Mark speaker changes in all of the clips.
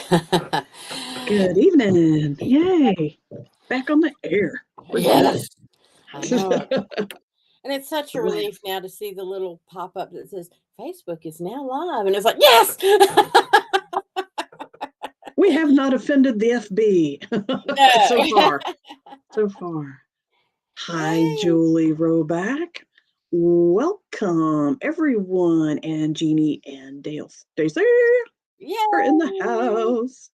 Speaker 1: Good evening. Yay. Back on the air. We're good.
Speaker 2: Yes, I know it. And it's such a
Speaker 1: Glad.
Speaker 2: relief now to see the little pop up that says Facebook is now live. And it's like, yes.
Speaker 1: We have not offended the FB so
Speaker 2: No.
Speaker 1: far. So far. Hi,
Speaker 2: Hey.
Speaker 1: Julie Roback. Welcome, everyone. And Jeannie and Dale Stacy are in the
Speaker 2: Yay.
Speaker 1: house.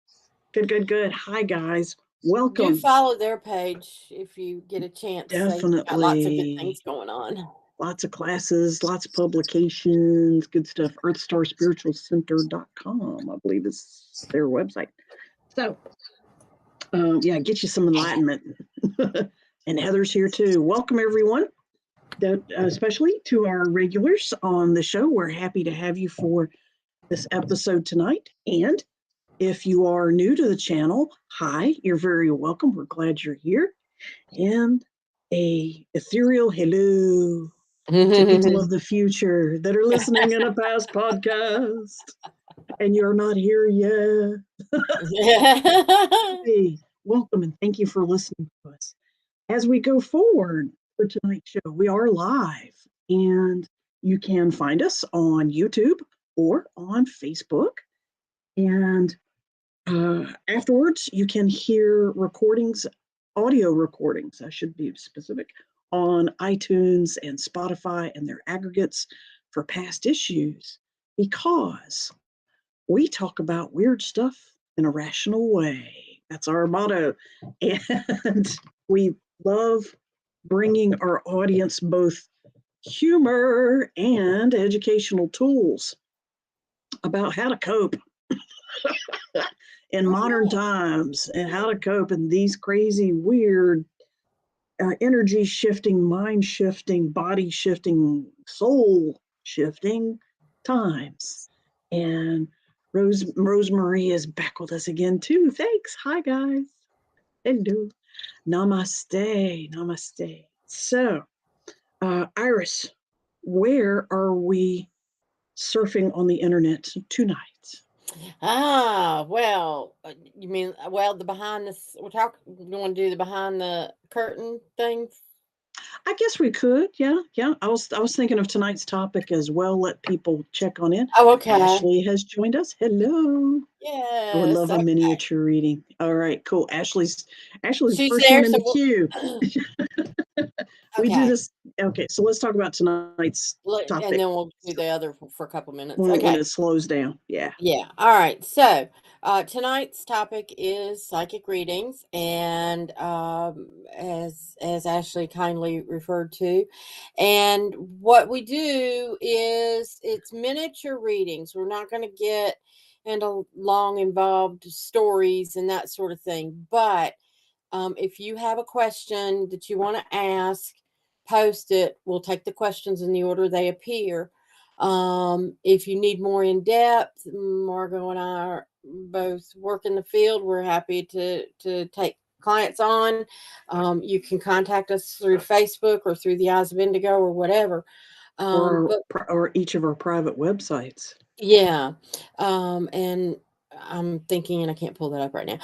Speaker 1: Good, good, good. Hi, guys.
Speaker 2: Do
Speaker 1: Welcome.
Speaker 2: follow their page if you get a chance. They've got lots of good
Speaker 1: Definitely.
Speaker 2: things going on.
Speaker 1: Lots of classes, lots of publications, good stuff. EarthStarSpiritualCenter.com, I believe is their website. So, yeah, get you some enlightenment. And Heather's here too. Welcome, everyone, especially to our regulars on the show. We're happy to have you for this episode tonight. And if you are new to the channel, hi, you're very welcome. We're glad you're here. And a ethereal hello to people of the future that are listening in a past podcast and you're not here yet. Hey, welcome and thank you for listening to us. As we go forward for tonight's show, we are live and you can find us on YouTube or on Facebook. And afterwards, you can hear recordings, audio recordings, I should be specific, on iTunes and Spotify and their aggregates for past issues because we talk about weird stuff in a rational way. That's our motto. And we love bringing our audience both humor and educational tools about how to cope in modern
Speaker 2: Oh,
Speaker 1: times and how to cope in these crazy, weird, energy shifting, mind shifting, body shifting, soul shifting times. And Rosemarie is back with us again too. Thanks. Hi guys. Hello. Namaste. Namaste. So, Iris, where are we surfing on the internet tonight?
Speaker 2: well, you mean the behind we're talking. You want to do the behind the curtain things?
Speaker 1: I guess we could. Yeah, yeah. I was thinking of tonight's topic as well. Let people check on in.
Speaker 2: Oh, okay.
Speaker 1: Ashley has joined us. Hello. I would
Speaker 2: Yes.
Speaker 1: love a
Speaker 2: Okay.
Speaker 1: miniature reading. All right, cool. Ashley's the
Speaker 2: She's
Speaker 1: first one
Speaker 2: there.
Speaker 1: in
Speaker 2: So
Speaker 1: the queue. We do
Speaker 2: okay.
Speaker 1: this. Okay, so let's talk about tonight's
Speaker 2: And
Speaker 1: topic
Speaker 2: then we'll do the other for a couple minutes.
Speaker 1: when
Speaker 2: Okay.
Speaker 1: it slows down. Yeah.
Speaker 2: Yeah. All right. So tonight's topic is psychic readings, and as Ashley kindly referred to, and what we do is it's miniature readings. We're not going to get into long involved stories and that sort of thing, but if you have a question that you want to ask, post it. We'll take the questions in the order they appear. If you need more in depth, Margot and I are both work in the field. We're happy to take clients on. You can contact us through Facebook or through the Eyes of Indigo or whatever.
Speaker 1: Or
Speaker 2: But
Speaker 1: or each of our private websites.
Speaker 2: yeah, and I'm thinking, and I can't pull that up right now.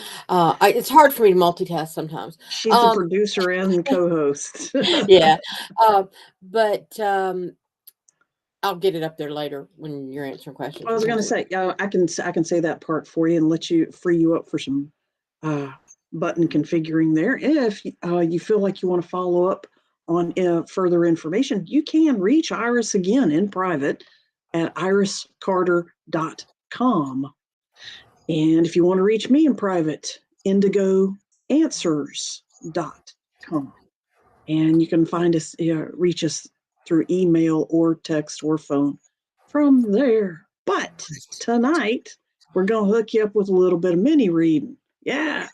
Speaker 2: It's hard for me to multitask sometimes.
Speaker 1: She's a
Speaker 2: Um,
Speaker 1: producer and co-host.
Speaker 2: yeah, um, but I'll get it up there later when you're answering questions
Speaker 1: I
Speaker 2: or
Speaker 1: was going to
Speaker 2: something.
Speaker 1: say, I can say that part for you and let you free you up for some uh, button configuring there. If you feel like you want to follow up on further information, you can reach Iris again in private at iriscarter.com. And if you want to reach me in private, indigoanswers.com. And you can find us, reach us through email or text or phone from there. But tonight, we're going to hook you up with a little bit of mini reading. Yeah.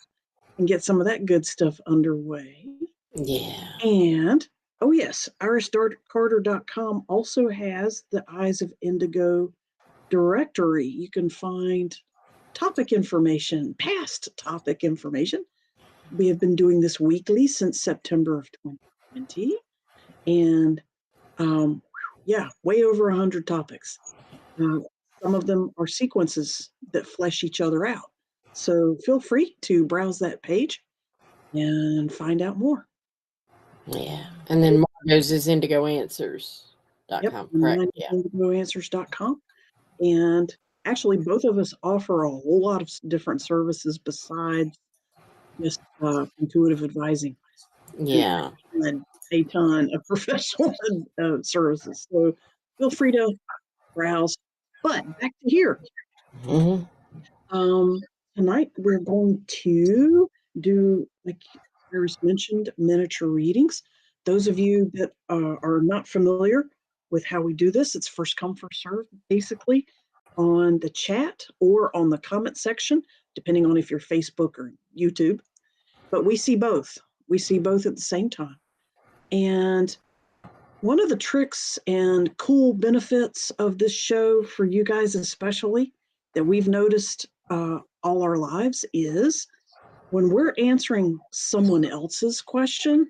Speaker 1: And get some of that good stuff underway.
Speaker 2: Yeah.
Speaker 1: And, oh, yes, iriscarter.com also has the Eyes of Indigo directory. You can find topic information, past topic information. We have been doing this weekly since September of 2020. And yeah, way over 100 topics. Uh, some of them are sequences that flesh each other out. So feel free to browse that page and find out more.
Speaker 2: Yeah. And then Margot's is
Speaker 1: Yep,
Speaker 2: indigoanswers.com, correct?
Speaker 1: mine is
Speaker 2: Yeah.
Speaker 1: indigoanswers.com. And actually, both of us offer a whole lot of different services besides just intuitive advising.
Speaker 2: Yeah.
Speaker 1: A ton of professional services. So feel free to browse. But back to here.
Speaker 2: Mhm.
Speaker 1: Tonight we're going to do, like Iris mentioned, miniature readings. Those of you that are not familiar with how we do this, it's first come, first serve, basically, on the chat or on the comment section, depending on if you're Facebook or YouTube. But we see both. We see both at the same time. And one of the tricks and cool benefits of this show for you guys, especially, that we've noticed all our lives is when we're answering someone else's question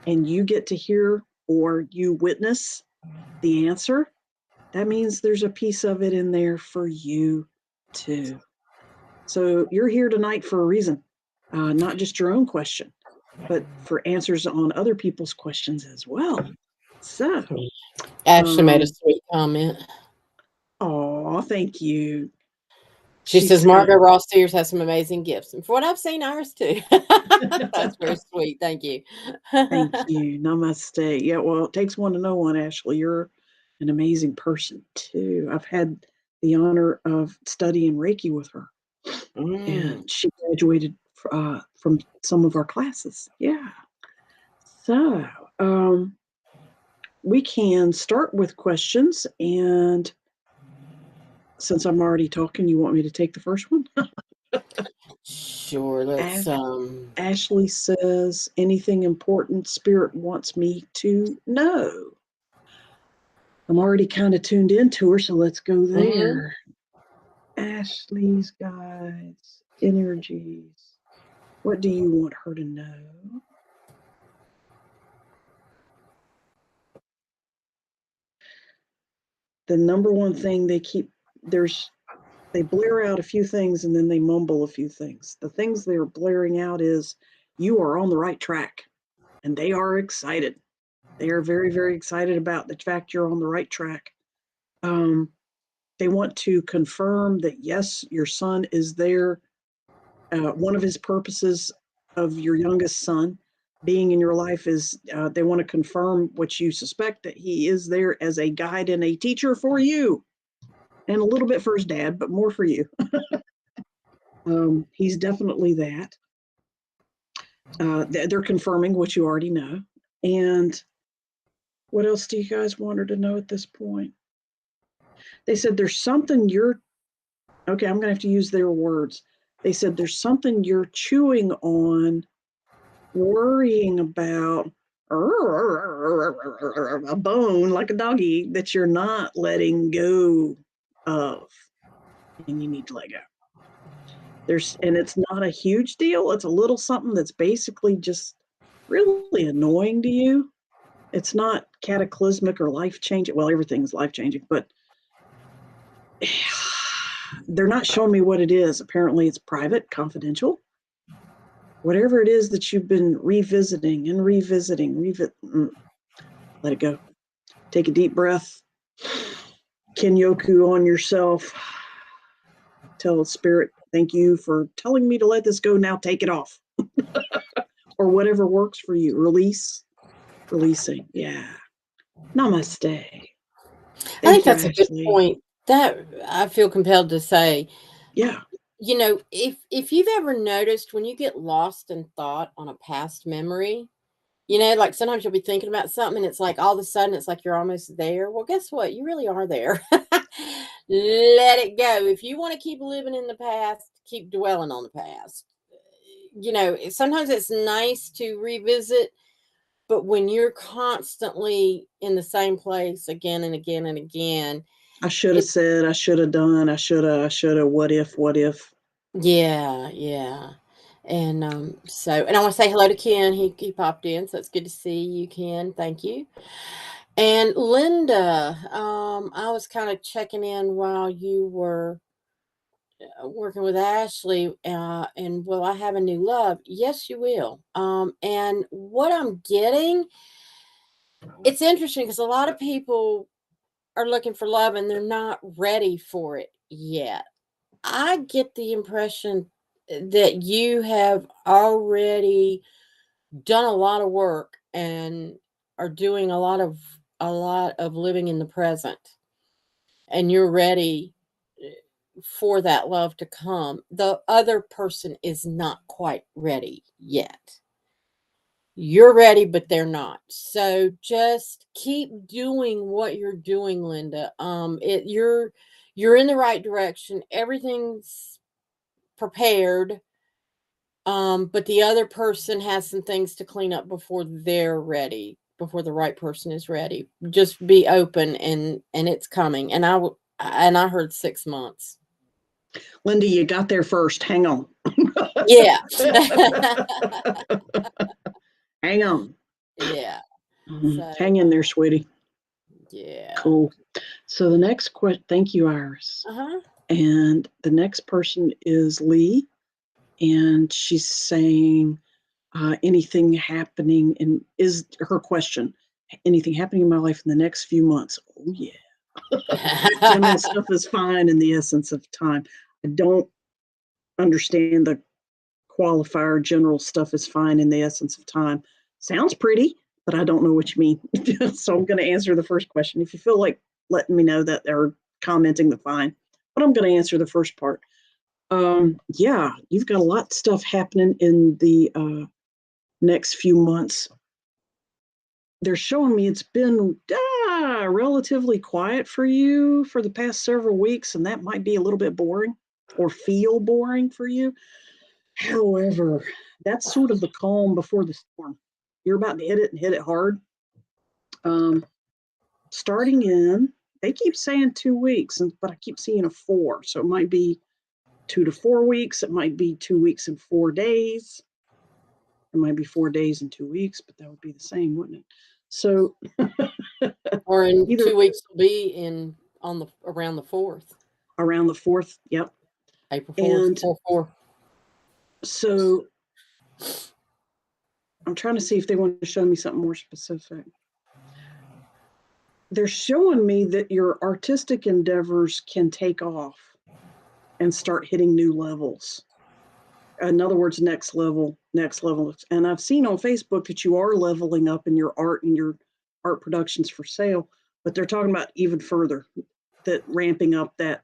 Speaker 1: and you get to hear or you witness the answer, that means there's a piece of it in there for you too. So you're here tonight for a reason, not just your own question, but for answers on other people's questions as well. So,
Speaker 2: Ashley made a sweet comment.
Speaker 1: oh, thank you.
Speaker 2: She
Speaker 1: She
Speaker 2: says
Speaker 1: said,
Speaker 2: Margot Ross Sears has some amazing gifts. And for what I've seen, Iris too. That's very sweet. Thank you.
Speaker 1: thank you. Namaste. Yeah, well, it takes one to know one, Ashley. You're an amazing person, too. I've had the honor of studying Reiki with her,
Speaker 2: Mm.
Speaker 1: and she graduated from some of our classes. Yeah. So, we can start with questions. And since I'm already talking, you want me to take the first one?
Speaker 2: Sure. Let's
Speaker 1: Ashley says, anything important Spirit wants me to know? I'm already kind of tuned into her, so let's go there. Ashley's guides, energies. What do you want her to know? The number one thing they blare out a few things and then they mumble a few things. The things they're blaring out is, you are on the right track. And they are excited. They are very, very excited about the fact you're on the right track. They want to confirm that, yes, your son is there. One of his purposes of your youngest son being in your life is they want to confirm what you suspect, that he is there as a guide and a teacher for you, and a little bit for his dad, but more for you. He's definitely that. They're confirming what you already know. And what else do you guys want her to know at this point? They said there's something okay, I'm going to have to use their words. They said there's something you're chewing on, worrying about, a bone like a doggy that you're not letting go of, and you need to let go. And it's not a huge deal. It's a little something that's basically just really annoying to you. It's not cataclysmic or life changing. Well, everything's life changing, but they're not showing me what it is. Apparently, it's private, confidential. Whatever it is that you've been revisiting and revisiting, let it go. Take a deep breath. Kenyoku on yourself. Tell Spirit, thank you for telling me to let this go. Now take it off. Or whatever works for you. Releasing. Yeah. Namaste.
Speaker 2: I think
Speaker 1: Thank you,
Speaker 2: that's a good
Speaker 1: Ashley.
Speaker 2: point. That I feel compelled to say.
Speaker 1: Yeah.
Speaker 2: If you've ever noticed when you get lost in thought on a past memory, like sometimes you'll be thinking about something and it's like all of a sudden it's like you're almost there. Well, guess what? You really are there. Let it go. If you want to keep living in the past, keep dwelling on the past. Sometimes it's nice to revisit, but when you're constantly in the same place again and again and again,
Speaker 1: I should have said, I should have done, I should have, what if.
Speaker 2: yeah. And and I want to say hello to Ken. He popped in, so it's good to see you, Ken. Thank you. And Linda, I was kind of checking in while you were working with Ashley, and will I have a new love? Yes, you will. And what I'm getting, it's interesting because a lot of people are looking for love and they're not ready for it yet. I get the impression that you have already done a lot of work and are doing a lot of living in the present, and you're ready for that love to come. The other person is not quite ready yet. You're ready, but they're not. So just keep doing what you're doing, Linda. You're in the right direction. Everything's prepared. But the other person has some things to clean up before they're ready, before the right person is ready. Just be open, and it's coming. And I heard 6 months.
Speaker 1: Linda, you got there first. Hang on.
Speaker 2: Yeah.
Speaker 1: Hang on.
Speaker 2: Yeah. So,
Speaker 1: Hang in there, sweetie.
Speaker 2: yeah.
Speaker 1: Cool. So the next question, thank you, Iris.
Speaker 2: Uh-huh.
Speaker 1: And the next person is Lee, and she's saying, anything happening in, is her question, anything happening in my life in the next few months? Oh, yeah. General stuff is fine in the essence of time. I don't understand the qualifier, general stuff is fine in the essence of time. Sounds pretty, but I don't know what you mean. So I'm going to answer the first question. If you feel like letting me know that or commenting, the fine. But I'm going to answer the first part. Yeah, you've got a lot of stuff happening in the next few months. They're showing me it's been relatively quiet for you for the past several weeks, and that might be a little bit boring or feel boring for you. However, that's sort of the calm before the storm. You're about to hit it and hit it hard. Starting in, they keep saying 2 weeks, but I keep seeing a 4. So it might be 2 to 4 weeks. It might be 2 weeks and 4 days. It might be 4 days and 2 weeks, but that would be the same, wouldn't it? So,
Speaker 2: or in
Speaker 1: either
Speaker 2: 2 weeks will be in on the around the 4th.
Speaker 1: Around the 4th, yep.
Speaker 2: April 4th.
Speaker 1: And
Speaker 2: 4/4.
Speaker 1: so I'm trying to see if they want to show me something more specific. They're showing me that your artistic endeavors can take off and start hitting new levels. In other words, next level. And I've seen on Facebook that you are leveling up in your art and your art productions for sale, but they're talking about even further, that ramping up that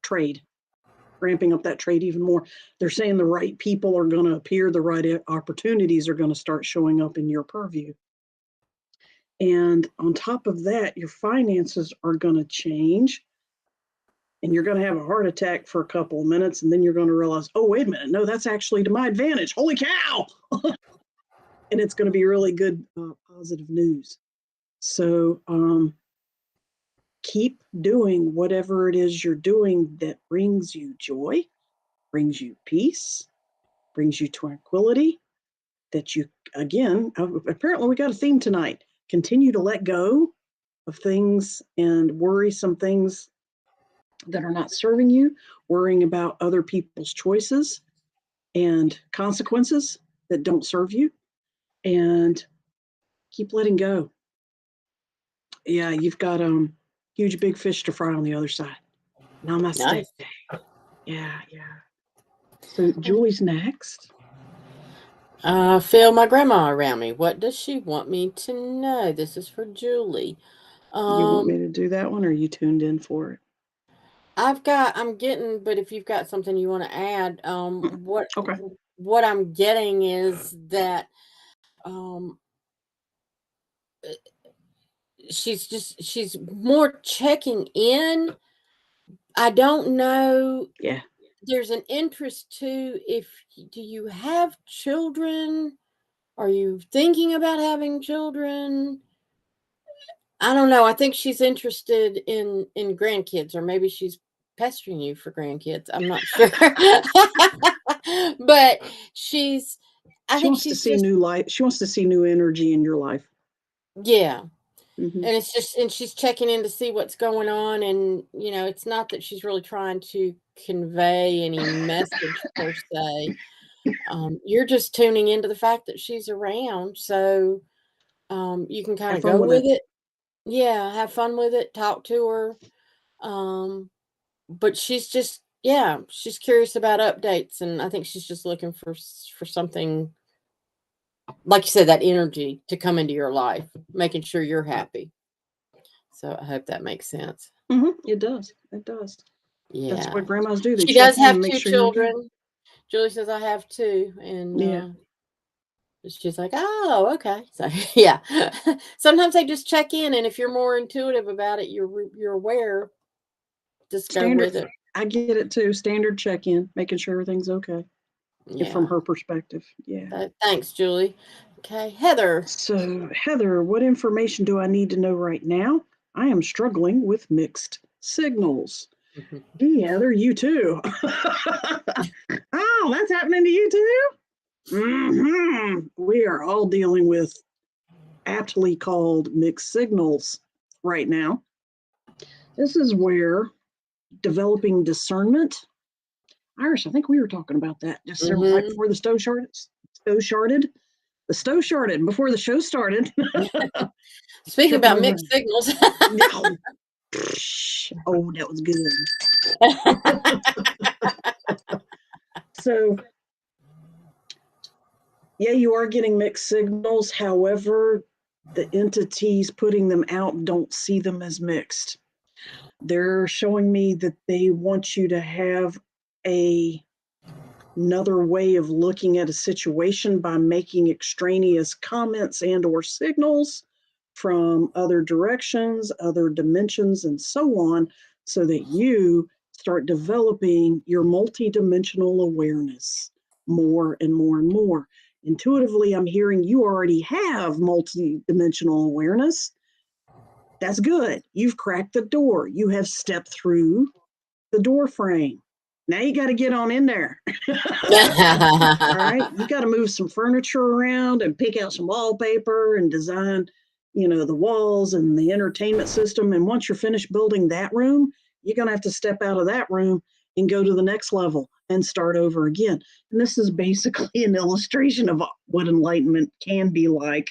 Speaker 1: trade even more. They're saying the right people are going to appear, the right opportunities are going to start showing up in your purview. And on top of that, your finances are going to change, and you're going to have a heart attack for a couple of minutes, and then you're going to realize, oh, wait a minute, no, that's actually to my advantage. Holy cow. And it's going to be really good, positive news. So keep doing whatever it is you're doing that brings you joy, brings you peace, brings you tranquility, that you, again, apparently we got a theme tonight. Continue to let go of things and worrisome things that are not serving you, worrying about other people's choices and consequences that don't serve you, and keep letting go. Yeah, you've got huge big fish to fry on the other side. Namaste.
Speaker 2: Nice.
Speaker 1: Yeah. So Julie's next.
Speaker 2: Feel my grandma around me. What does she want me to know? This is for Julie.
Speaker 1: You want me to do that one, or are you tuned in for it?
Speaker 2: I'm getting, but if you've got something you want to add,
Speaker 1: Okay.
Speaker 2: what I'm getting is that, she's more checking in. I don't know.
Speaker 1: Yeah.
Speaker 2: There's an interest too. Do you have children? Are you thinking about having children? I don't know. I think she's interested in grandkids, or maybe she's pestering you for grandkids. I'm not sure. But I
Speaker 1: She
Speaker 2: think
Speaker 1: wants to
Speaker 2: she's
Speaker 1: see
Speaker 2: just,
Speaker 1: new life. She wants to see new energy in your life.
Speaker 2: yeah.
Speaker 1: Mhm.
Speaker 2: And and she's checking in to see what's going on, and, it's not that she's really trying to convey any message per se. You're just tuning into the fact that she's around, so, you can
Speaker 1: Have
Speaker 2: kinda
Speaker 1: fun
Speaker 2: go
Speaker 1: with
Speaker 2: with
Speaker 1: it.
Speaker 2: it. Yeah, have fun with it, talk to her, um, but she's curious about updates, and I think she's just looking for something, like you said, that energy to come into your life, making sure you're happy. So, I hope that makes sense.
Speaker 1: It does. It does. That's
Speaker 2: Yeah.
Speaker 1: what grandmas do. They
Speaker 2: She
Speaker 1: check
Speaker 2: does
Speaker 1: in and
Speaker 2: have
Speaker 1: make
Speaker 2: 2
Speaker 1: sure you're okay.
Speaker 2: children. Julie says, "I have 2," and,
Speaker 1: Yeah.
Speaker 2: she's like, "Oh, okay." So, yeah. Sometimes they just check in, and if you're more intuitive about it, you're aware, just go
Speaker 1: Standard.
Speaker 2: with it.
Speaker 1: I get it too. Standard check in, making sure everything's okay. If from
Speaker 2: Yeah.
Speaker 1: her perspective. Yeah.
Speaker 2: Thanks, Julie. Okay, Heather.
Speaker 1: So, Heather, what information do I need to know right now? I am struggling with mixed signals. Hey, Heather, you too. Oh, that's happening to you too? We are all dealing with aptly called mixed signals right now. This is where developing discernment. Iris, I think we were talking about that just right
Speaker 2: Mhm.
Speaker 1: before the stove sharded. The stove sharded before the show started.
Speaker 2: Speaking
Speaker 1: Tripping
Speaker 2: about
Speaker 1: over.
Speaker 2: mixed signals.
Speaker 1: No. Oh, that was good. So, yeah, you are getting mixed signals. However, the entities putting them out don't see them as mixed. They're showing me that they want you to have a another way of looking at a situation by making extraneous comments and or signals from other directions, other dimensions, and so on, so that you start developing your multidimensional awareness more and more and more. Intuitively, I'm hearing you already have multidimensional awareness. That's good. You've cracked the door. You have stepped through the door frame. Now you got to get on in there. All right. You got to move some furniture around and pick out some wallpaper and design, the walls and the entertainment system. And once you're finished building that room, you're going to have to step out of that room and go to the next level and start over again. And this is basically an illustration of what enlightenment can be like,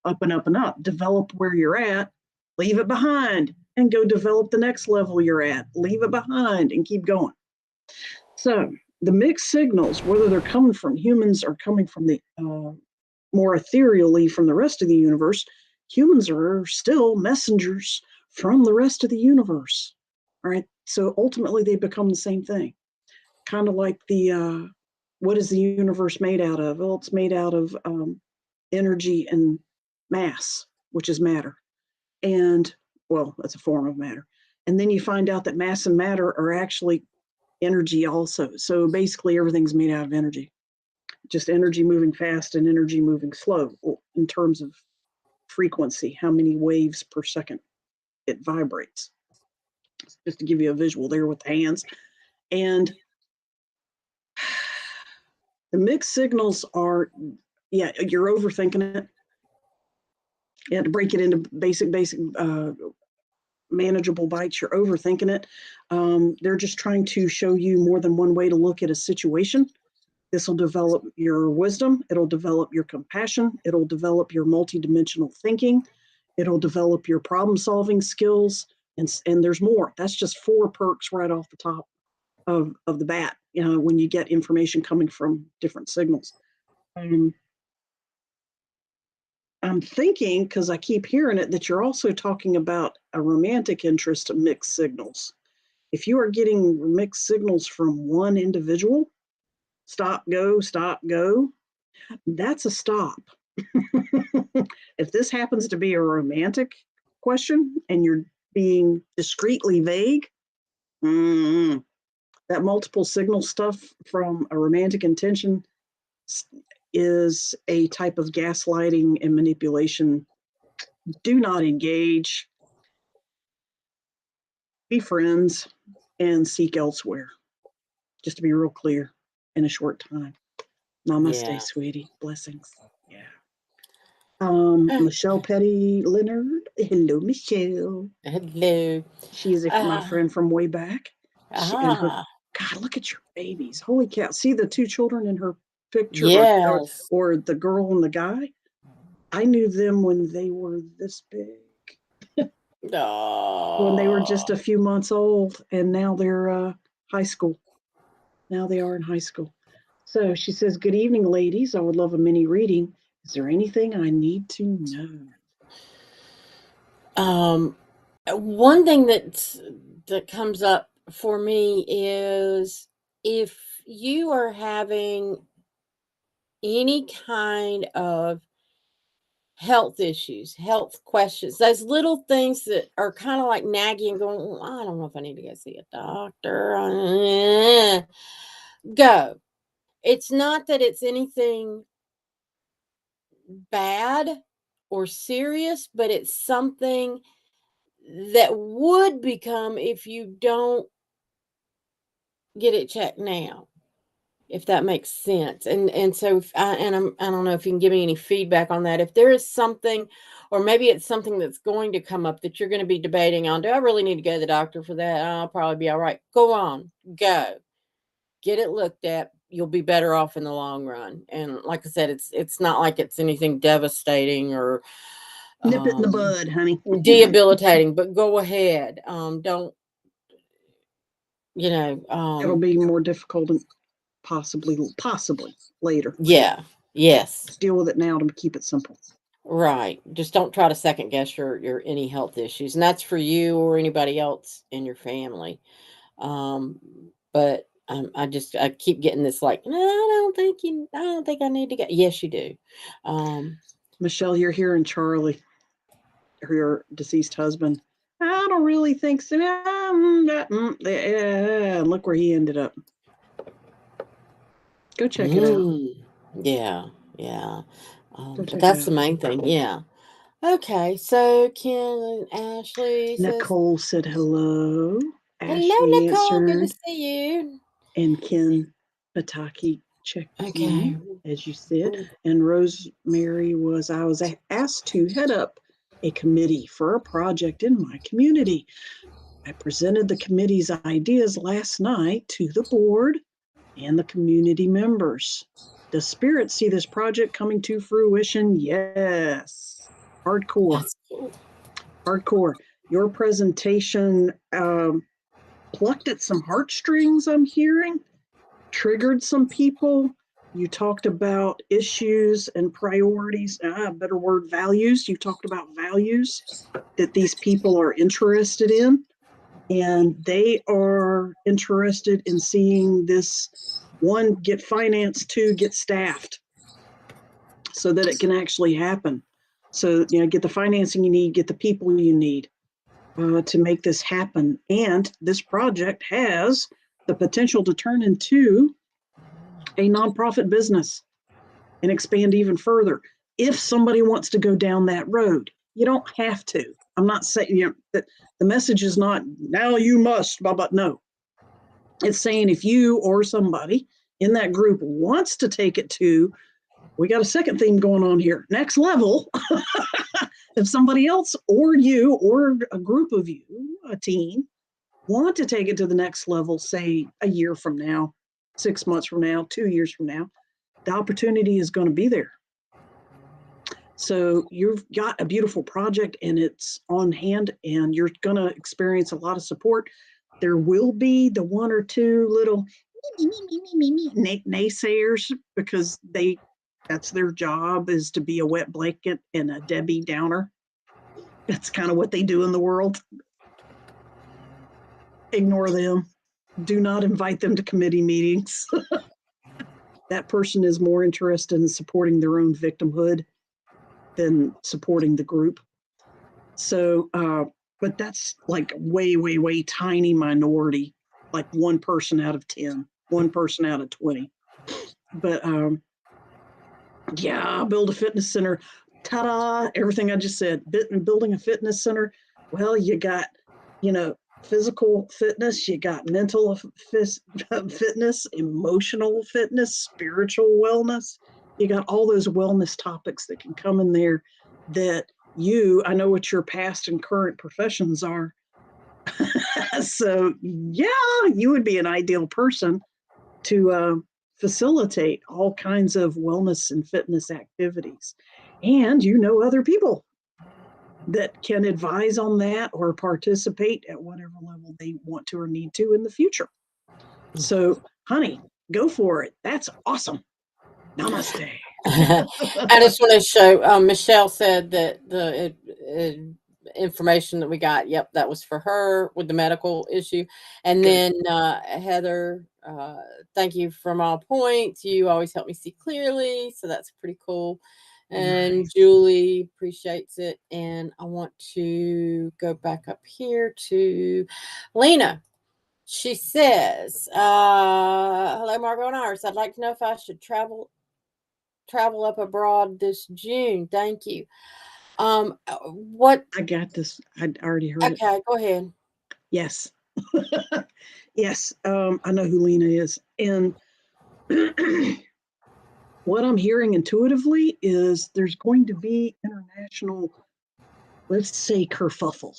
Speaker 1: up and up and up. Develop where you're at, leave it behind, and go develop the next level you're at. Leave it behind and keep going. So the mixed signals, whether they're coming from humans or coming from the more ethereally from the rest of the universe, humans are still messengers from the rest of the universe. All right. So ultimately, they become the same thing. Kind of like the what is the universe made out of? Well, it's made out of energy and mass, which is matter. And well, that's a form of matter. And then you find out that mass and matter are actually energy also. So basically, everything's made out of energy, just energy moving fast and energy moving slow in terms of frequency, how many waves per second it vibrates. Just to give you a visual there with the hands. And the mixed signals are, yeah, you're overthinking it. You have to break it into basic manageable bites. You're overthinking it. They're just trying to show you more than one way to look at a situation. This will develop your wisdom. It'll develop your compassion. It'll develop your multidimensional thinking. It'll develop your problem solving skills. And there's more. That's just 4 perks right off the top of the bat, when you get information coming from different signals. I'm thinking, because I keep hearing it, that you're also talking about a romantic interest of mixed signals. If you are getting mixed signals from one individual, stop, go, that's a stop. If this happens to be a romantic question and you're being discreetly vague, that multiple signal stuff from a romantic intention is a type of gaslighting and manipulation. Do not engage, be friends, and seek elsewhere. Just to be real clear in a short time. Namaste,
Speaker 2: Yeah.
Speaker 1: sweetie. Blessings. Yeah. Michelle Petty Leonard. Hello, Michelle.
Speaker 2: Hello.
Speaker 1: She is my
Speaker 2: Uh,
Speaker 1: friend from way back. She and her,
Speaker 2: ah,
Speaker 1: God, look at your babies. Holy cow. See the two children in her picture,
Speaker 2: yes.
Speaker 1: or the girl and the guy? I knew them when they were this big, when they were just
Speaker 2: Oh,
Speaker 1: a few months old, and now they're high school. Now they are in high school. So she says, "Good evening, ladies. I would love a mini reading. Is there anything I need to know?"
Speaker 2: one thing that comes up for me is if you are having any kind of health issues, health questions, those little things that are kind of like nagging, going, I don't know if I need to go see a doctor. Go. It's not that it's anything bad or serious, but it's something that would become if you don't get it checked now, if that makes sense. And so I don't know if you can give me any feedback on that. If there is something, or maybe it's something that's going to come up that you're going to be debating on, do I really need to go to the doctor for that? I'll probably be all right. Go on, go. Get it looked at. You'll be better off in the long run. And like I said, it's not like it's anything devastating or
Speaker 1: Nip it in the bud, honey.
Speaker 2: debilitating, but go ahead. Don't,
Speaker 1: It'll be more difficult and possibly later.
Speaker 2: yeah, yes,
Speaker 1: Deal with it now to keep it simple.
Speaker 2: right. Just don't try to second guess your any health issues, and that's for you or anybody else in your family. Um, but I keep getting this like, no, I don't think I need to get. Yes, you do. Um,
Speaker 1: Michelle, you're hearing Charlie, your deceased husband. I don't really think so. Yeah, look where he ended up. Go check it out.
Speaker 2: yeah, yeah.
Speaker 1: Go
Speaker 2: But
Speaker 1: check it
Speaker 2: that's the
Speaker 1: out.
Speaker 2: main thing. Yeah. Okay, so Ken and Ashley says,
Speaker 1: Nicole said hello.
Speaker 2: "Hello,
Speaker 1: Ashley
Speaker 2: Nicole. Good to
Speaker 1: answered,
Speaker 2: see you."
Speaker 1: and Ken Pataki checked
Speaker 2: Okay.
Speaker 1: in, as you said. And Rosemary I was asked to head up a committee for a project in my community. I presented the committee's ideas last night to the board and the community members. Does Spirit see this project coming to fruition? Yes. Hardcore.
Speaker 2: That's cool.
Speaker 1: Hardcore. Your presentation plucked at some heartstrings, I'm hearing, triggered some people. You talked about issues and priorities, better word, values. You talked about values that these people are interested in, and they are interested in seeing this, one, get financed, two, get staffed so that it can actually happen. So, get the financing you need, get the people you need to make this happen. And this project has the potential to turn into a nonprofit business and expand even further if somebody wants to go down that road. You don't have to. I'm not saying that the message is not now you must, but no. It's saying if you or somebody in that group wants to take it to, we got a second theme going on here, next level. If somebody else or you or a group of you, a team, want to take it to the next level, say a year from now, 6 months from now, 2 years from now, the opportunity is going to be there. So you've got a beautiful project and it's on hand, and you're going to experience a lot of support. There will be the one or two little naysayers, because that's their job, is to be a wet blanket and a Debbie Downer. That's kind of what they do in the world. Ignore them. Do not invite them to committee meetings. That person is more interested in supporting their own victimhood than supporting the group. So, but that's like way, way, way tiny minority, like one person out of 10, one person out of 20. But yeah, build a fitness center. Ta-da! Everything I just said. Building a fitness center. Well, you got, physical fitness, you got mental fitness, emotional fitness, spiritual wellness. You got all those wellness topics that can come in there that I know what your past and current professions are. So, yeah, you would be an ideal person to facilitate all kinds of wellness and fitness activities. And you know other people that can advise on that or participate at whatever level they want to or need to in the future. So, honey, go for it. That's awesome. Namaste.
Speaker 2: I just want to show. Michelle said that the information that we got, yep, that was for her with the medical issue. And
Speaker 1: Good.
Speaker 2: then Heather, thank you from all points. You always help me see clearly, so that's pretty cool. And
Speaker 1: Nice.
Speaker 2: Julie appreciates it. And I want to go back up here to Lena. She says, hello, Margot and Iris. I'd like to know if I should travel up abroad this June. Thank you. What?
Speaker 1: I got this. I already heard it.
Speaker 2: Okay, go ahead.
Speaker 1: Yes. Yes. I know who Lena is. And what I'm hearing intuitively is there's going to be international, let's say, kerfuffle.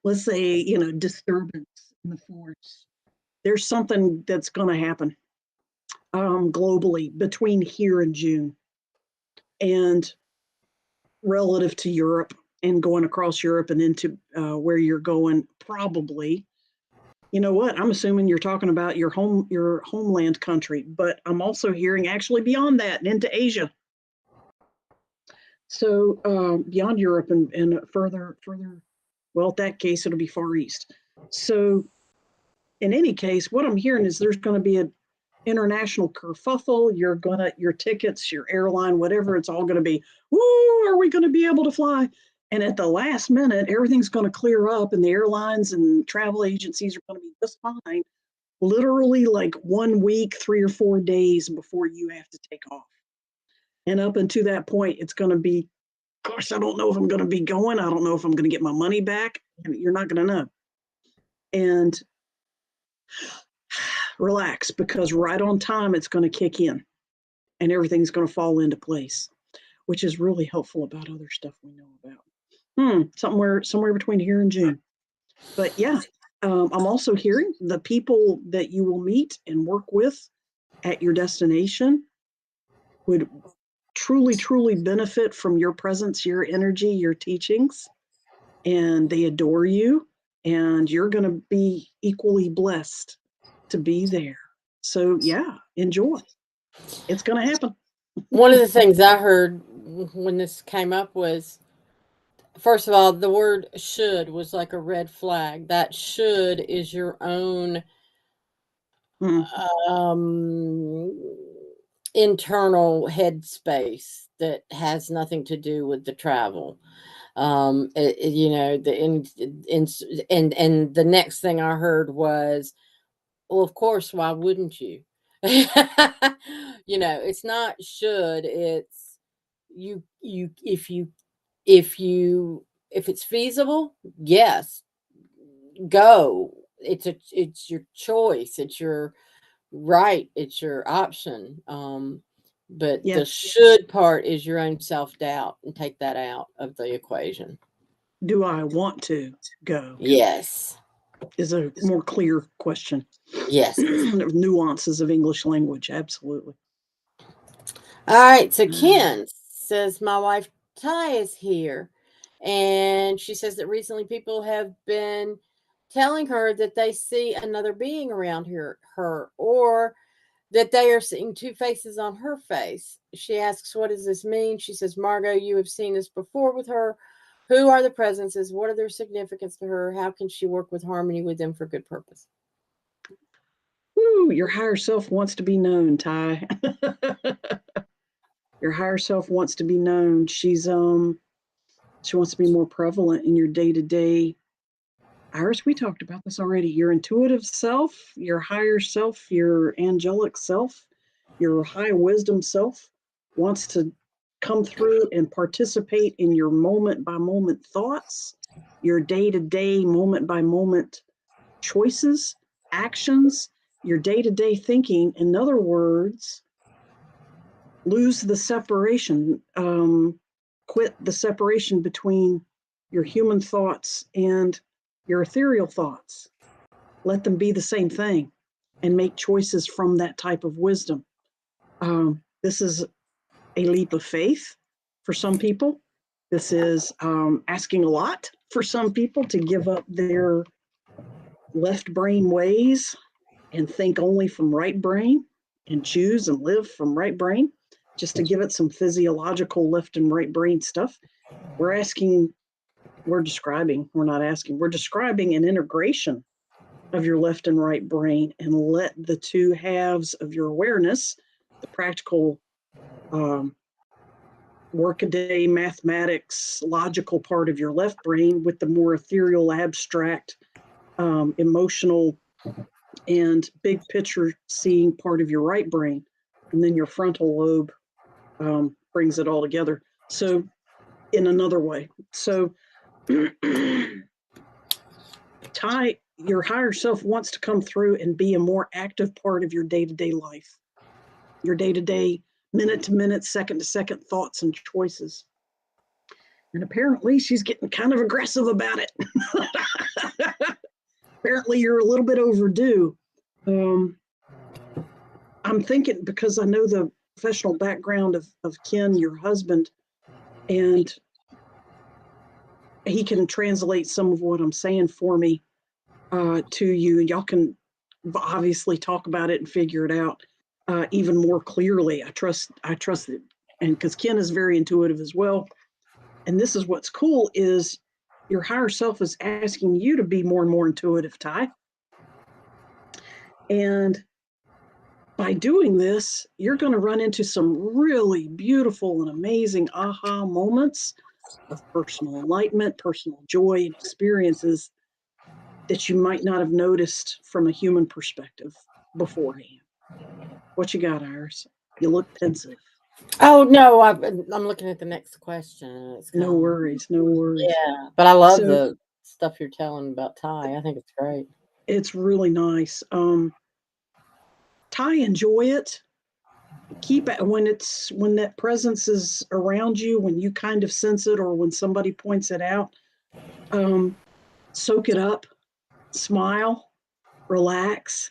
Speaker 1: Let's say, disturbance in the force. There's something that's going to happen globally between here and June and relative to Europe and going across Europe and into where you're going, probably. You know what? I'm assuming you're talking about your homeland country, but I'm also hearing actually beyond that and into Asia. So beyond Europe and further, well, in that case, it'll be Far East. So in any case, what I'm hearing is there's going to be an international kerfuffle. Your tickets, your airline, whatever, it's all going to be, woo, are we going to be able to fly? And at the last minute, everything's going to clear up and the airlines and travel agencies are going to be just fine. Literally like 1 week, 3 or 4 days before you have to take off. And up until that point, it's going to be, gosh, I don't know if I'm going to be going. I don't know if I'm going to get my money back. And you're not going to know. And relax, because right on time, it's going to kick in and everything's going to fall into place, which is really helpful about other stuff we know about. Somewhere between here and June. But yeah, I'm also hearing the people that you will meet and work with at your destination would truly benefit from your presence, your energy, your teachings, and they adore you, and you're going to be equally blessed to be there. So yeah, enjoy. It's going to happen.
Speaker 2: One of the things I heard when this came up was, first of all, the word should was like a red flag. That should is your own internal headspace that has nothing to do with the travel. And the next thing I heard was, well, of course, why wouldn't you? It's not should, it's you if it's feasible, yes, go. It's your choice, it's your right, it's your option. But the should part is your own self-doubt, and take that out of the equation.
Speaker 1: Do I want to go?
Speaker 2: Yes.
Speaker 1: Is a more clear question.
Speaker 2: Yes.
Speaker 1: Nuances of English language, absolutely.
Speaker 2: All right, so Ken says, my wife Ty is here, and she says that recently people have been telling her that they see another being around her, or that they are seeing two faces on her face. She asks, what does this mean? She says, Margot, you have seen this before with her. Who are the presences? What are their significance to her? How can she work with harmony with them for good purpose?
Speaker 1: Woo, your higher self wants to be known, Ty. Your higher self wants to be known. She wants to be more prevalent in your day-to-day. Iris, we talked about this already. Your intuitive self, your higher self, your angelic self, your high wisdom self wants to come through and participate in your moment by moment thoughts, your day-to-day, moment by moment choices, actions, your day-to-day thinking. In other words, lose the separation, quit the separation between your human thoughts and your ethereal thoughts. Let them be the same thing and make choices from that type of wisdom. This is a leap of faith for some people. This is asking a lot for some people to give up their left brain ways and think only from right brain and choose and live from right brain, just to give it some physiological left and right brain stuff. We're describing an integration of your left and right brain, and let the two halves of your awareness, the practical workaday mathematics logical part of your left brain with the more ethereal abstract emotional and big picture seeing part of your right brain, and then your frontal lobe brings it all together. So in another way, so Ty, your higher self wants to come through and be a more active part of your day-to-day life, your day-to-day, minute-to-minute, second-to-second thoughts and choices. And apparently she's getting kind of aggressive about it. Apparently you're a little bit overdue. I'm thinking, because I know the professional background of Ken, your husband, and he can translate some of what I'm saying for me to you, and y'all can obviously talk about it and figure it out even more clearly. I trust it, and because Ken is very intuitive as well. And this is what's cool, is your higher self is asking you to be more and more intuitive, Ty. And by doing this, you're going to run into some really beautiful and amazing aha moments of personal enlightenment, personal joy, and experiences that you might not have noticed from a human perspective beforehand. What you got, Iris? You look pensive.
Speaker 2: Oh no, I'm looking at the next question. It's
Speaker 1: No worries, no worries.
Speaker 2: Yeah, but I love the stuff you're telling about Ty. I think it's great.
Speaker 1: It's really nice. Ty, enjoy it. Keep it when that presence is around you, when you kind of sense it, or when somebody points it out. Soak it up, smile, relax,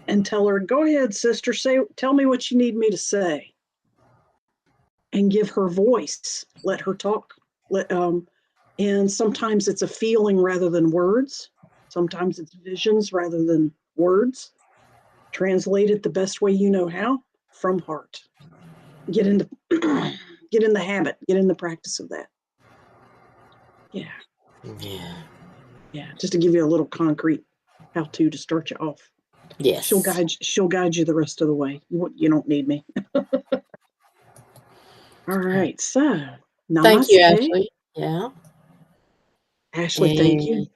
Speaker 1: and tell her, "Go ahead, sister. Tell me what you need me to say." And give her voice. Let her talk. And sometimes it's a feeling rather than words. Sometimes it's visions rather than words. Translate it the best way you know how, from heart. Get in the habit. Get in the practice of that. Yeah. Just to give you a little concrete how-to to start you off.
Speaker 2: Yes.
Speaker 1: She'll guide you the rest of the way. You don't need me. All right. So, namaste.
Speaker 2: Thank you, Ashley. Yeah.
Speaker 1: Ashley, thank you.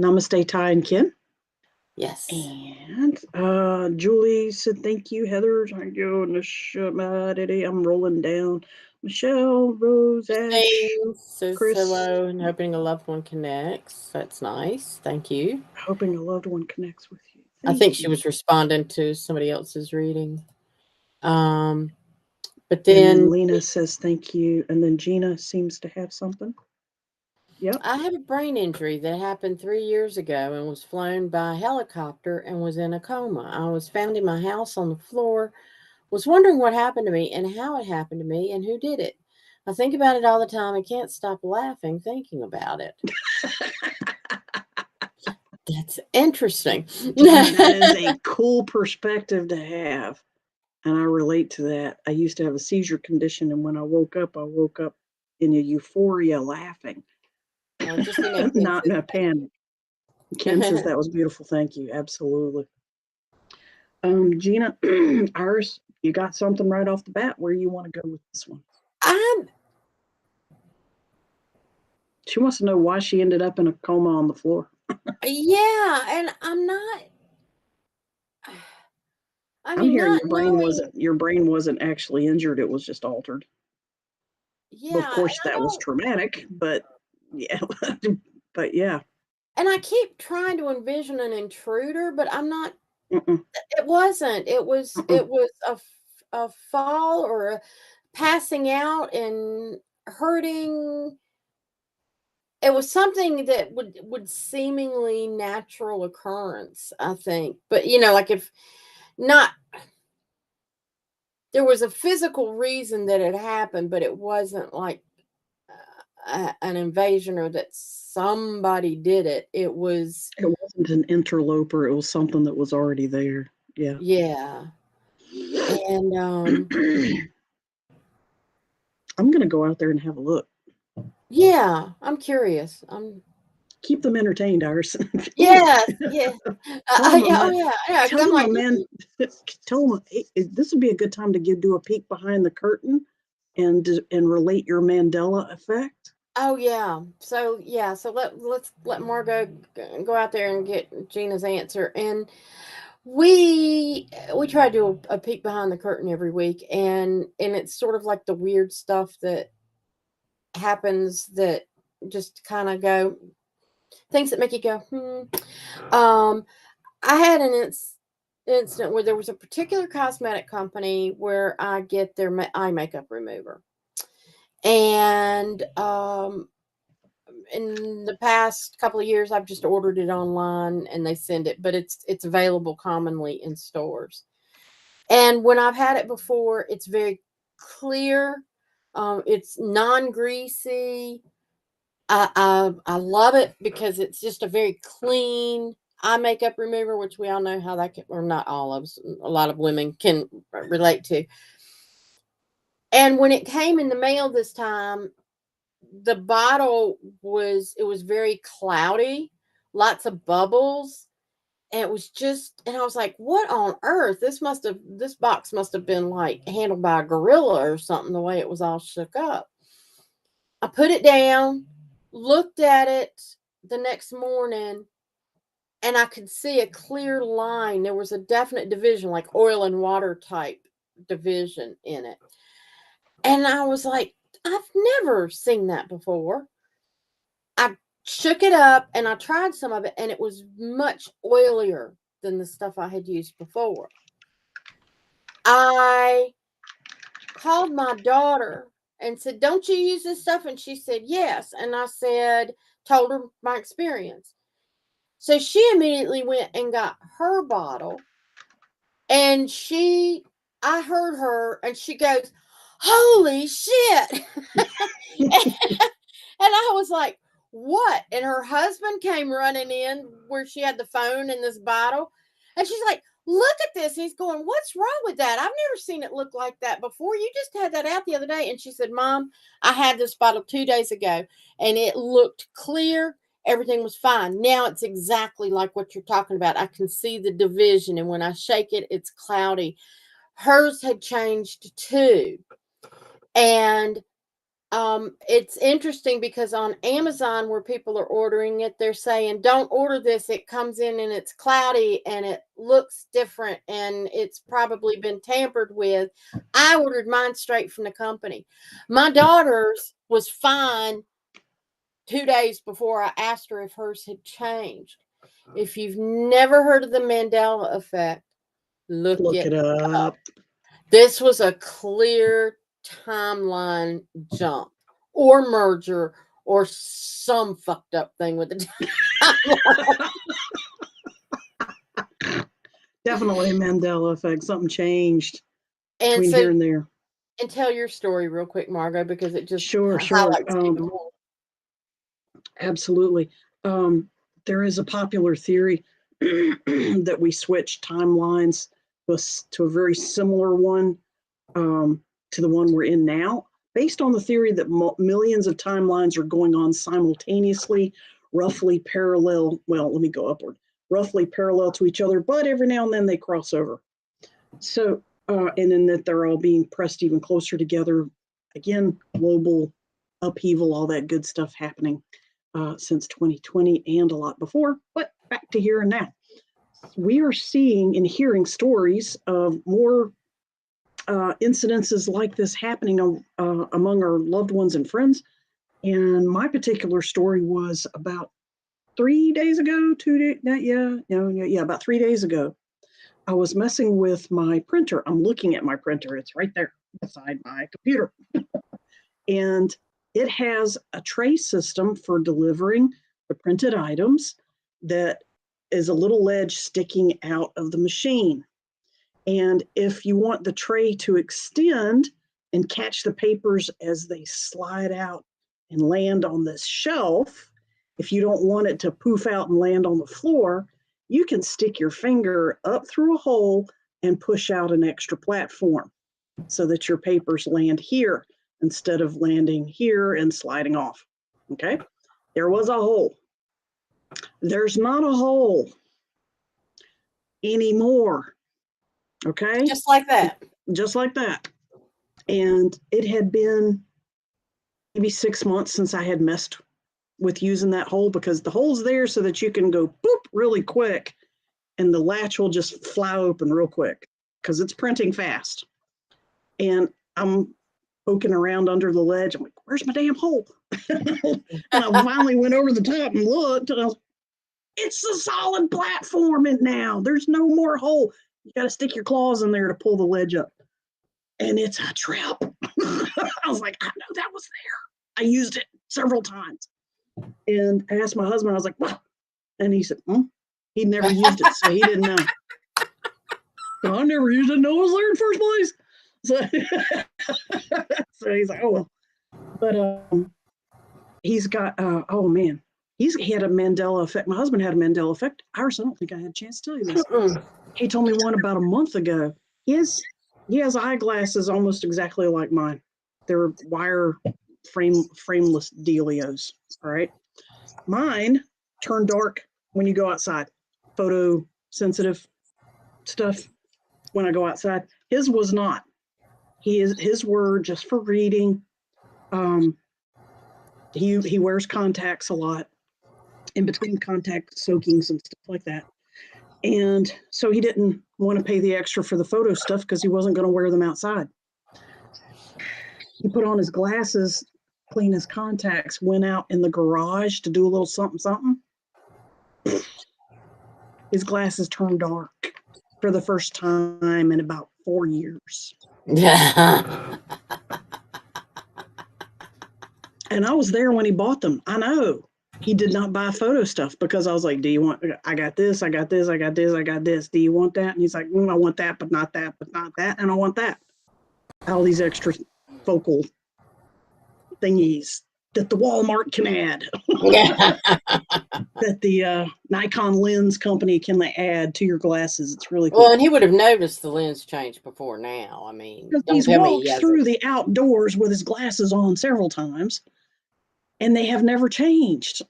Speaker 1: Namaste, Ty and Ken.
Speaker 2: Yes.
Speaker 1: And Julie said, thank you. Heather, thank you. I'm rolling down. Michelle, Rose, Ash, Chris.
Speaker 2: And hoping a loved one connects. That's nice. Thank you.
Speaker 1: Hoping a loved one connects with you.
Speaker 2: I think she was responding to somebody else's reading. But then
Speaker 1: Lena says thank you. And then Gina seems to have something. Yep.
Speaker 2: I had a brain injury that happened 3 years ago and was flown by helicopter and was in a coma. I was found in my house on the floor, was wondering what happened to me and how it happened to me and who did it. I think about it all the time. I can't stop laughing thinking about it. That's interesting.
Speaker 1: That is a cool perspective to have. And I relate to that. I used to have a seizure condition, and when I woke up in a euphoria laughing.
Speaker 2: Just
Speaker 1: not in a panic. Ken says that was beautiful. Thank you. Absolutely. Gina, Iris, you got something right off the bat. Where you want to go with this one? She wants to know why she ended up in a coma on the floor.
Speaker 2: Yeah, and I'm not.
Speaker 1: I'm hearing your brain wasn't actually injured; it was just altered. Yeah, well, of course that was traumatic, but yeah, but yeah.
Speaker 2: And I keep trying to envision an intruder, but I'm not. It wasn't. It was. It was a fall or a passing out and hurting. It was something that would seemingly natural occurrence, I think. But like if not, there was a physical reason that it happened, but it wasn't like an invasion or that somebody did it. It was,
Speaker 1: It wasn't an interloper, it was something that was already there. Yeah.
Speaker 2: yeah. And
Speaker 1: I'm gonna go out there and have a look.
Speaker 2: yeah, I'm curious.
Speaker 1: Keep them entertained, Iris.
Speaker 2: Yes, yeah.
Speaker 1: Tell them,
Speaker 2: Yeah, oh yeah, yeah. Because
Speaker 1: tell
Speaker 2: I'm
Speaker 1: them,
Speaker 2: like,
Speaker 1: man. Tell them this would be a good time to do a peek behind the curtain and relate your Mandela effect.
Speaker 2: oh yeah. So yeah, so let's let Margot go out there and get Gina's answer. And we try to do a peek behind the curtain every week, and it's sort of like the weird stuff that happens that just kind of go things that make you go I had an incident where there was a particular cosmetic company where I get their eye makeup remover, and in the past couple of years I've just ordered it online and they send it, but it's available commonly in stores. And when I've had it before, it's very clear. It's non-greasy. I love it because it's just a very clean eye makeup remover, which we all know how that can, or not all of us, a lot of women can relate to. And when it came in the mail this time, the bottle was very cloudy, lots of bubbles, and it was just, and I was like, what on earth? This box must have been like handled by a gorilla or something, the way it was all shook up. I put it down, looked at it the next morning, and I could see a clear line. There was a definite division, like oil and water type division in it. And I was like, I've never seen that before. I shook it up and I tried some of it, and it was much oilier than the stuff I had used before. I called my daughter and said, "Don't you use this stuff?" And she said, "Yes." And I told her my experience. So she immediately went and got her bottle, and I heard her, and she goes, "Holy shit." And I was like, "What?" And her husband came running in where she had the phone and this bottle. And she's like, "Look at this." He's going, "What's wrong with that? I've never seen it look like that before. You just had that out the other day." And she said, "Mom, I had this bottle 2 days ago and it looked clear. Everything was fine. Now it's exactly like what you're talking about. I can see the division. And when I shake it, it's cloudy." Hers had changed too. And it's interesting because on Amazon, where people are ordering it, they're saying, "Don't order this. It comes in and it's cloudy and it looks different and it's probably been tampered with." I ordered mine straight from the company. My daughter's was fine 2 days before I asked her if hers had changed. If you've never heard of the Mandela effect, look
Speaker 1: it
Speaker 2: it up.
Speaker 1: up.
Speaker 2: This was a clear timeline jump or merger or some fucked up thing with the
Speaker 1: timeline. Definitely a Mandela effect. Something changed
Speaker 2: and
Speaker 1: between here and there.
Speaker 2: And tell your story real quick, Margot, because it just
Speaker 1: sure.
Speaker 2: highlights even more.
Speaker 1: Absolutely. There is a popular theory that we switch timelines to a very similar one to the one we're in now, based on the theory that millions of timelines are going on simultaneously, roughly parallel. Well, let me go upward. Roughly parallel to each other, but every now and then they cross over. So, and then that they're all being pressed even closer together. Again, global upheaval, all that good stuff happening since 2020 and a lot before. But back to here and now. We are seeing and hearing stories of more incidences like this happening among our loved ones and friends. And my particular story was about 3 days ago, about 3 days ago. I was messing with my printer. I'm looking at my printer. It's right there beside my computer. And it has a tray system for delivering the printed items that is a little ledge sticking out of the machine. And if you want the tray to extend and catch the papers as they slide out and land on this shelf, if you don't want it to poof out and land on the floor, you can stick your finger up through a hole and push out an extra platform so that your papers land here instead of landing here and sliding off. Okay, there was a hole. There's not a hole anymore. Okay,
Speaker 2: Just like that.
Speaker 1: just like that. And it had been maybe 6 months since I had messed with using that hole, because the hole's there so that you can go boop really quick and the latch will just fly open real quick because it's printing fast. And I'm poking around under the ledge. I'm like, where's my damn hole? And I finally went over the top and looked, and I was, it's a solid platform and now there's no more hole. You got to stick your claws in there to pull the ledge up. And it's a trap. I was like, I know that was there. I used it several times. And I asked my husband, I was like, well, and he said, he'd never used it, so he didn't know. So I never used it, no one was there in first place. So, so he's like, oh, well. But he's got, oh man, he had a Mandela effect. My husband had a Mandela effect. Iris, I don't think I had a chance to tell you this. He told me one about a month ago. He has eyeglasses almost exactly like mine. They're wire frameless dealios. All right. Mine turn dark when you go outside. Photosensitive stuff when I go outside. His was not. His were just for reading. He wears contacts a lot, in between contact soakings and stuff like that. And so he didn't want to pay the extra for the photo stuff because he wasn't going to wear them outside. He put on his glasses, clean his contacts, went out in the garage to do a little something. His glasses turned dark for the first time in about 4 years. And I was there when he bought them. I know. He did not buy photo stuff because I was like, do you want, I got this, I got this, I got this, I got this. Do you want that? And he's like, I want that, but not that, but not that. And I want that. All these extra focal thingies that the Walmart can add. That the Nikon lens company can add to your glasses. It's really cool.
Speaker 2: Well, and he would have noticed the lens change before now. I mean,
Speaker 1: he's walked through the outdoors with his glasses on several times, and they have never changed.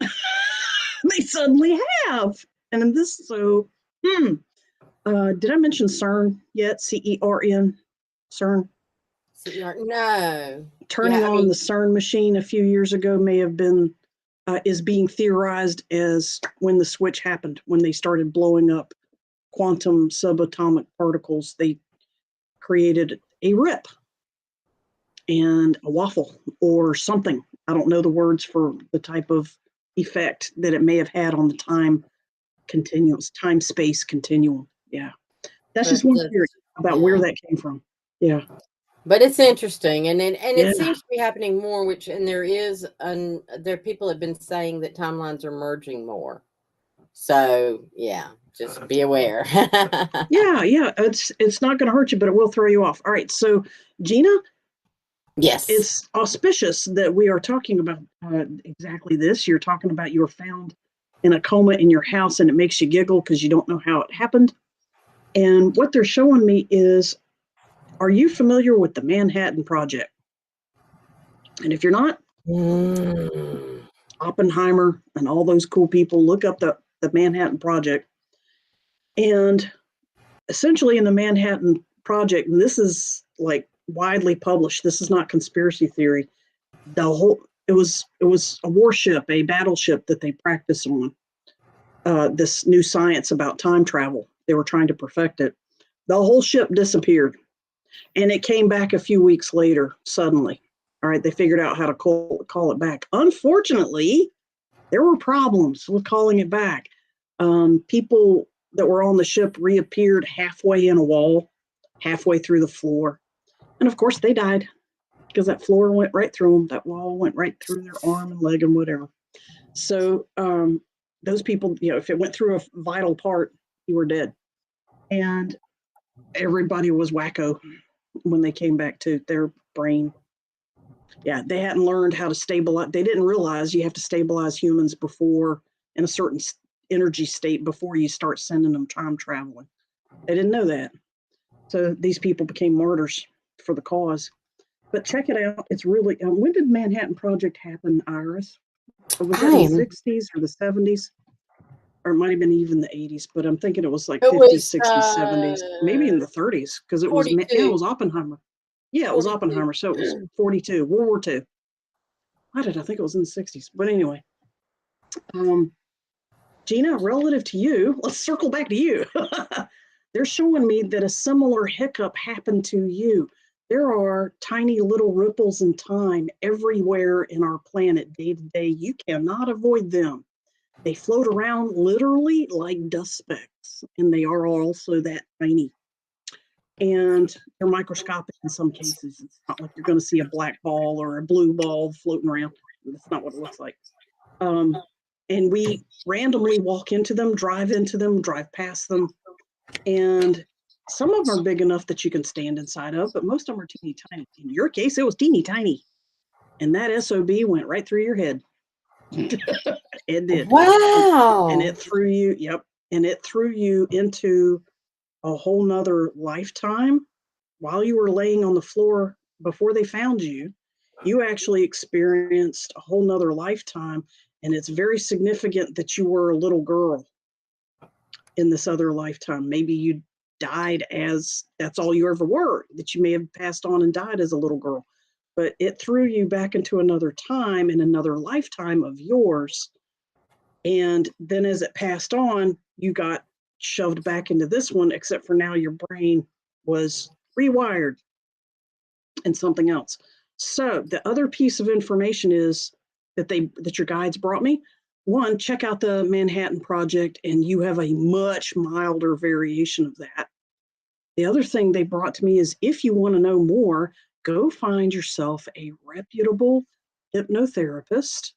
Speaker 1: They suddenly have. And this, so, did I mention CERN yet? CERN? CERN?
Speaker 2: No.
Speaker 1: Turning on the CERN machine a few years ago may have been, is being theorized as when the switch happened, when they started blowing up quantum subatomic particles. They created a rip and a waffle or something. I don't know the words for the type of effect that it may have had on the time space continuum. Yeah. That's just one theory about where that came from. Yeah.
Speaker 2: But it's interesting, and it seems to be happening more. There people have been saying that timelines are merging more. So yeah, just be aware.
Speaker 1: yeah, it's not going to hurt you, but it will throw you off. All right, so Gina.
Speaker 2: Yes,
Speaker 1: it's auspicious that we are talking about exactly this. You're talking about you were found in a coma in your house, and it makes you giggle because you don't know how it happened. And what they're showing me is, are you familiar with the Manhattan Project? And if you're not, Oppenheimer and all those cool people, look up the Manhattan Project. And essentially in the Manhattan Project, and this is like widely published, this is not conspiracy theory, it was a warship, a battleship that they practice on, this new science about time travel. They were trying to perfect it. The whole ship disappeared. And it came back a few weeks later, suddenly. All right, they figured out how to call it back. Unfortunately, there were problems with calling it back. People that were on the ship reappeared halfway in a wall, halfway through the floor. And of course, they died because that floor went right through them. That wall went right through their arm and leg and whatever. So those people, if it went through a vital part, you were dead. And everybody was wacko when they came back to their brain. Yeah, they hadn't learned how to stabilize. They didn't realize you have to stabilize humans before in a certain energy state before you start sending them time traveling. They didn't know that. So these people became martyrs for the cause. But check it out. It's really, when did Manhattan Project happen, Iris? Or was that in the 60s or the 70s? Or it might have been even the 80s, but I'm thinking it was like 50s, 60s, 70s, maybe in the 30s, because it was Oppenheimer. Yeah, it was
Speaker 2: 42.
Speaker 1: Oppenheimer, so it was 42, World War II. Why did I think it was in the 60s? But anyway, Gina, relative to you, let's circle back to you. They're showing me that a similar hiccup happened to you. There are tiny little ripples in time everywhere in our planet day to day. You cannot avoid them. They float around literally like dust specks, and they are also that tiny. And they're microscopic in some cases. It's not like you're going to see a black ball or a blue ball floating around. That's not what it looks like. And we randomly walk into them, drive past them. And some of them are big enough that you can stand inside of, but most of them are teeny tiny. In your case, it was teeny tiny. And that SOB went right through your head. It did.
Speaker 2: Wow.
Speaker 1: And it threw you, and it threw you into a whole nother lifetime. While you were laying on the floor before they found you, you actually experienced a whole nother lifetime. And it's very significant that you were a little girl in this other lifetime. Maybe you died as that's all you ever were, that you may have passed on and died as a little girl. But it threw you back into another time and another lifetime of yours. And then as it passed on, you got shoved back into this one, except for now your brain was rewired and something else. So the other piece of information is that your guides brought me. One, check out the Manhattan Project, and you have a much milder variation of that. The other thing they brought to me is if you want to know more, go find yourself a reputable hypnotherapist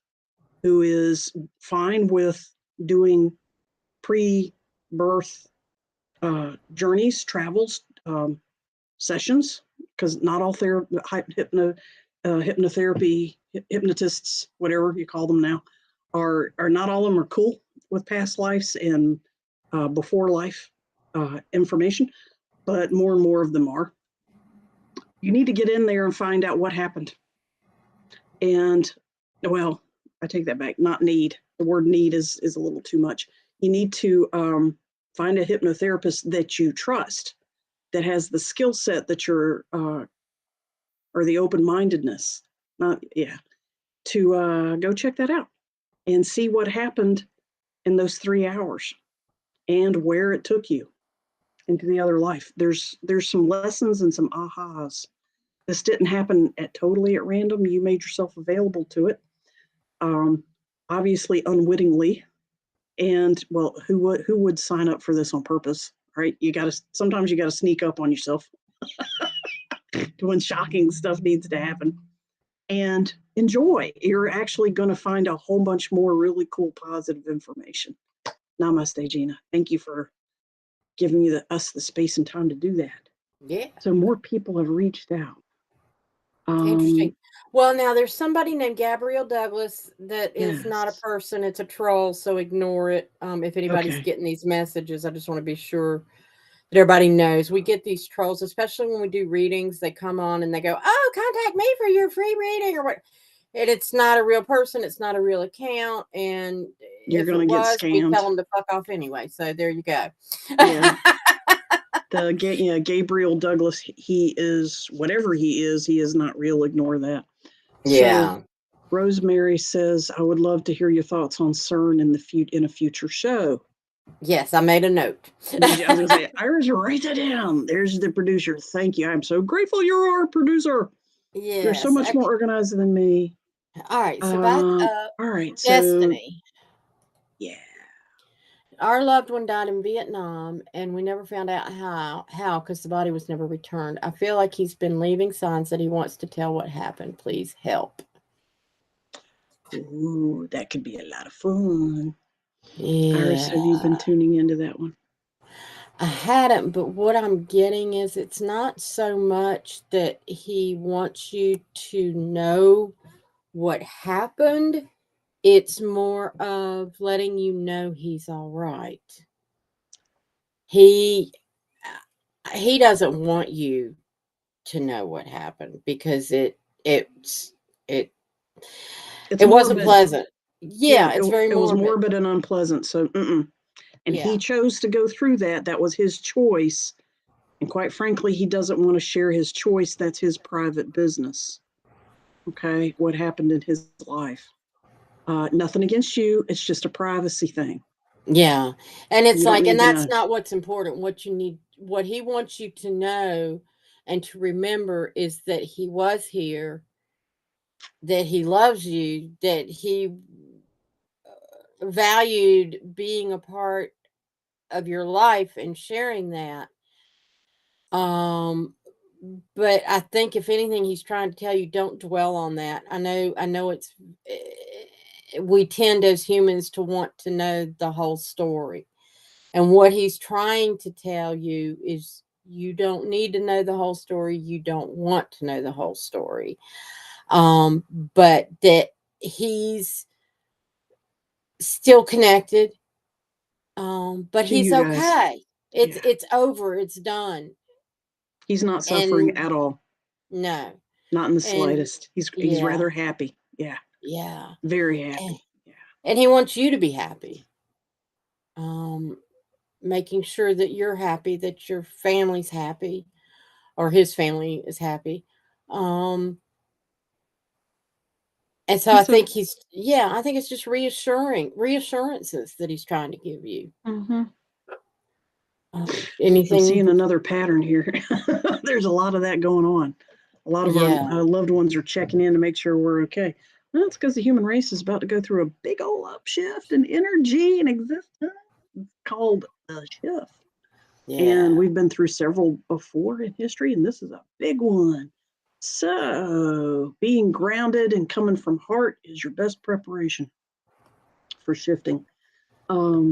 Speaker 1: who is fine with doing pre-birth journeys, travels, sessions, because not all hypnotherapy, hypnotists, whatever you call them now, are not all of them are cool with past lives and before life information, but more and more of them are. You need to get in there and find out what happened. And, well, I take that back. Not need. The word need is a little too much. You need to find a hypnotherapist that you trust, that has the skill set that you're, or the open-mindedness, to go check that out and see what happened in those 3 hours and where it took you into the other life. There's some lessons and some ahas. This didn't happen totally at random. You made yourself available to it, obviously unwittingly. And well, who would sign up for this on purpose, right? Sometimes you got to sneak up on yourself when shocking stuff needs to happen. And enjoy. You're actually going to find a whole bunch more really cool, positive information. Namaste, Gina. Thank you for giving us the space and time to do that.
Speaker 2: Yeah.
Speaker 1: So more people have reached out.
Speaker 2: Interesting. Well, now there's somebody named Gabrielle Douglas that is not a
Speaker 1: Yes.
Speaker 2: person, it's a troll, so ignore it. If anybody's
Speaker 1: Okay.
Speaker 2: getting these messages, I just want to be sure that everybody knows. We get these trolls, especially when we do readings. They come on and they go, "Oh, contact me for your free reading," or what. And it's not a real person, it's not a real account, and
Speaker 1: You're
Speaker 2: if it
Speaker 1: going to get
Speaker 2: was, we tell
Speaker 1: scammed.
Speaker 2: them to fuck off anyway. So there you go.
Speaker 1: Yeah. Gabriel Douglas, he is whatever he is not real. Ignore that.
Speaker 2: Yeah.
Speaker 1: So Rosemary says, I would love to hear your thoughts on CERN in a future show.
Speaker 2: Yes, I made a note.
Speaker 1: I was going to say, Iris, write that down. There's the producer. Thank you. I'm so grateful you're our producer.
Speaker 2: Yes.
Speaker 1: You're so much more organized than me.
Speaker 2: All right. So back up.
Speaker 1: All right. So,
Speaker 2: Destiny.
Speaker 1: yeah.
Speaker 2: our loved one died in Vietnam, and we never found out how because the body was never returned. I feel like he's been leaving signs that he wants to tell what happened. Please help.
Speaker 1: Ooh, that could be a lot of fun. Iris,
Speaker 2: Yeah.
Speaker 1: have you been tuning into that one?
Speaker 2: I hadn't, but what I'm getting is it's not so much that he wants you to know what happened. It's more of letting you know he's all right. He he doesn't want you to know what happened because it's it
Speaker 1: It's
Speaker 2: it wasn't
Speaker 1: morbid.
Speaker 2: pleasant.
Speaker 1: Yeah,
Speaker 2: Yeah, it's very
Speaker 1: it was
Speaker 2: morbid.
Speaker 1: morbid and unpleasant. So, and he
Speaker 2: Yeah.
Speaker 1: chose to go through that. That was his choice. And quite frankly, he doesn't want to share his choice. That's his private business. Okay, what happened in his life? Nothing against you. It's just a privacy thing.
Speaker 2: Yeah. And it's
Speaker 1: You don't
Speaker 2: like, and
Speaker 1: need to
Speaker 2: that's
Speaker 1: know.
Speaker 2: not what's important. What he wants you to know and to remember is that he was here, that he loves you, that he valued being a part of your life and sharing that. Um, but I think if anything, he's trying to tell you, don't dwell on that. I know we tend as humans to want to know the whole story. And what he's trying to tell you is you don't need to know the whole story. You don't want to know the whole story. Um, but that he's still connected. But
Speaker 1: To
Speaker 2: he's
Speaker 1: you guys.
Speaker 2: okay. It's
Speaker 1: Yeah,
Speaker 2: it's over. It's done.
Speaker 1: he's not suffering
Speaker 2: And
Speaker 1: at all.
Speaker 2: no.
Speaker 1: Not in the
Speaker 2: And
Speaker 1: slightest. He's
Speaker 2: yeah,
Speaker 1: rather happy. Yeah,
Speaker 2: yeah.
Speaker 1: very
Speaker 2: And,
Speaker 1: happy. Yeah.
Speaker 2: and he wants you to be happy. Um, Making sure that you're happy, that your family's happy, or his family is happy. Um, and so I
Speaker 1: He's a
Speaker 2: think I think it's just reassurances that he's trying to give you.
Speaker 1: Mhm. I'm
Speaker 2: Anything,
Speaker 1: seeing another pattern here. There's a lot of that going on. A lot of our
Speaker 2: yeah,
Speaker 1: loved ones are checking in to make sure we're okay. Well, it's because the human race is about to go through a big old upshift in energy and existence called a shift. And
Speaker 2: yeah.
Speaker 1: we've been through several before in history, and this is a big one. So, being grounded and coming from heart is your best preparation for shifting.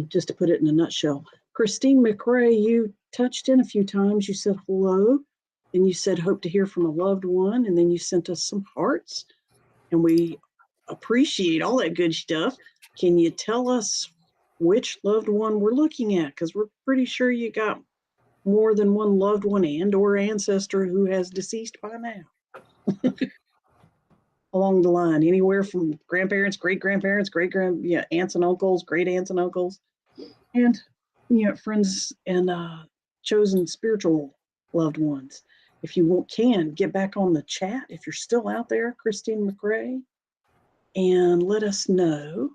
Speaker 1: Just to put it in a nutshell. Christine McRae, you touched in a few times. You said hello, and you said hope to hear from a loved one, and then you sent us some hearts, and we appreciate all that good stuff. Can you tell us which loved one we're looking at? Because we're pretty sure you got more than one loved one and or ancestor who has deceased by now along the line, anywhere from grandparents, great grandparents, aunts and uncles, great aunts and uncles, and friends and chosen spiritual loved ones. If you can get back on the chat, if you're still out there, Christine McRae, and let us know.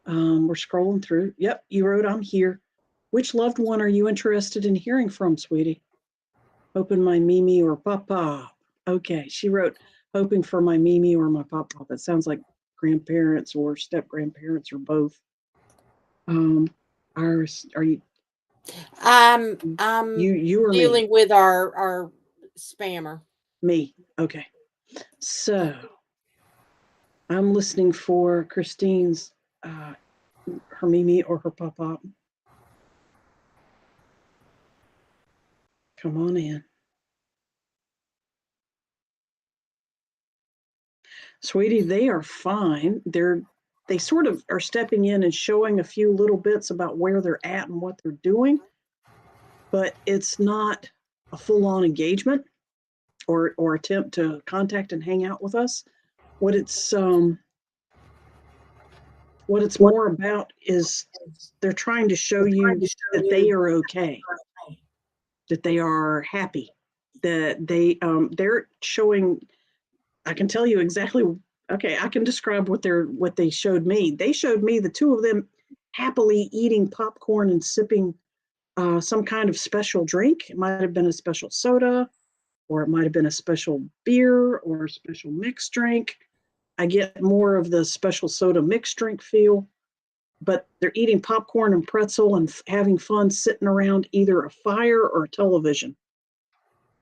Speaker 1: We're scrolling through. Yep, you wrote I'm here. Which loved one are you interested in hearing from, sweetie? Hoping my Mimi or Papa. Okay, she wrote hoping for my Mimi or my Papa. That sounds like grandparents or step grandparents or both. Iris, are you
Speaker 2: I'm
Speaker 1: you or me?
Speaker 2: dealing with our spammer.
Speaker 1: Me. Okay. So I'm listening for Christine's her Mimi or her Papa. Come on in. Sweetie, they are fine. They sort of are stepping in and showing a few little bits about where they're at and what they're doing, but it's not a full-on engagement or attempt to contact and hang out with us. What it's what it's more about is they're trying to show you that they are okay, that they are happy, that they're showing. I can tell you exactly. Okay, I can describe what they showed me. They showed me the two of them happily eating popcorn and sipping some kind of special drink. It might have been a special soda, or it might have been a special beer or a special mixed drink. I get more of the special soda mixed drink feel. but they're eating popcorn and pretzel and having fun sitting around either a fire or a television.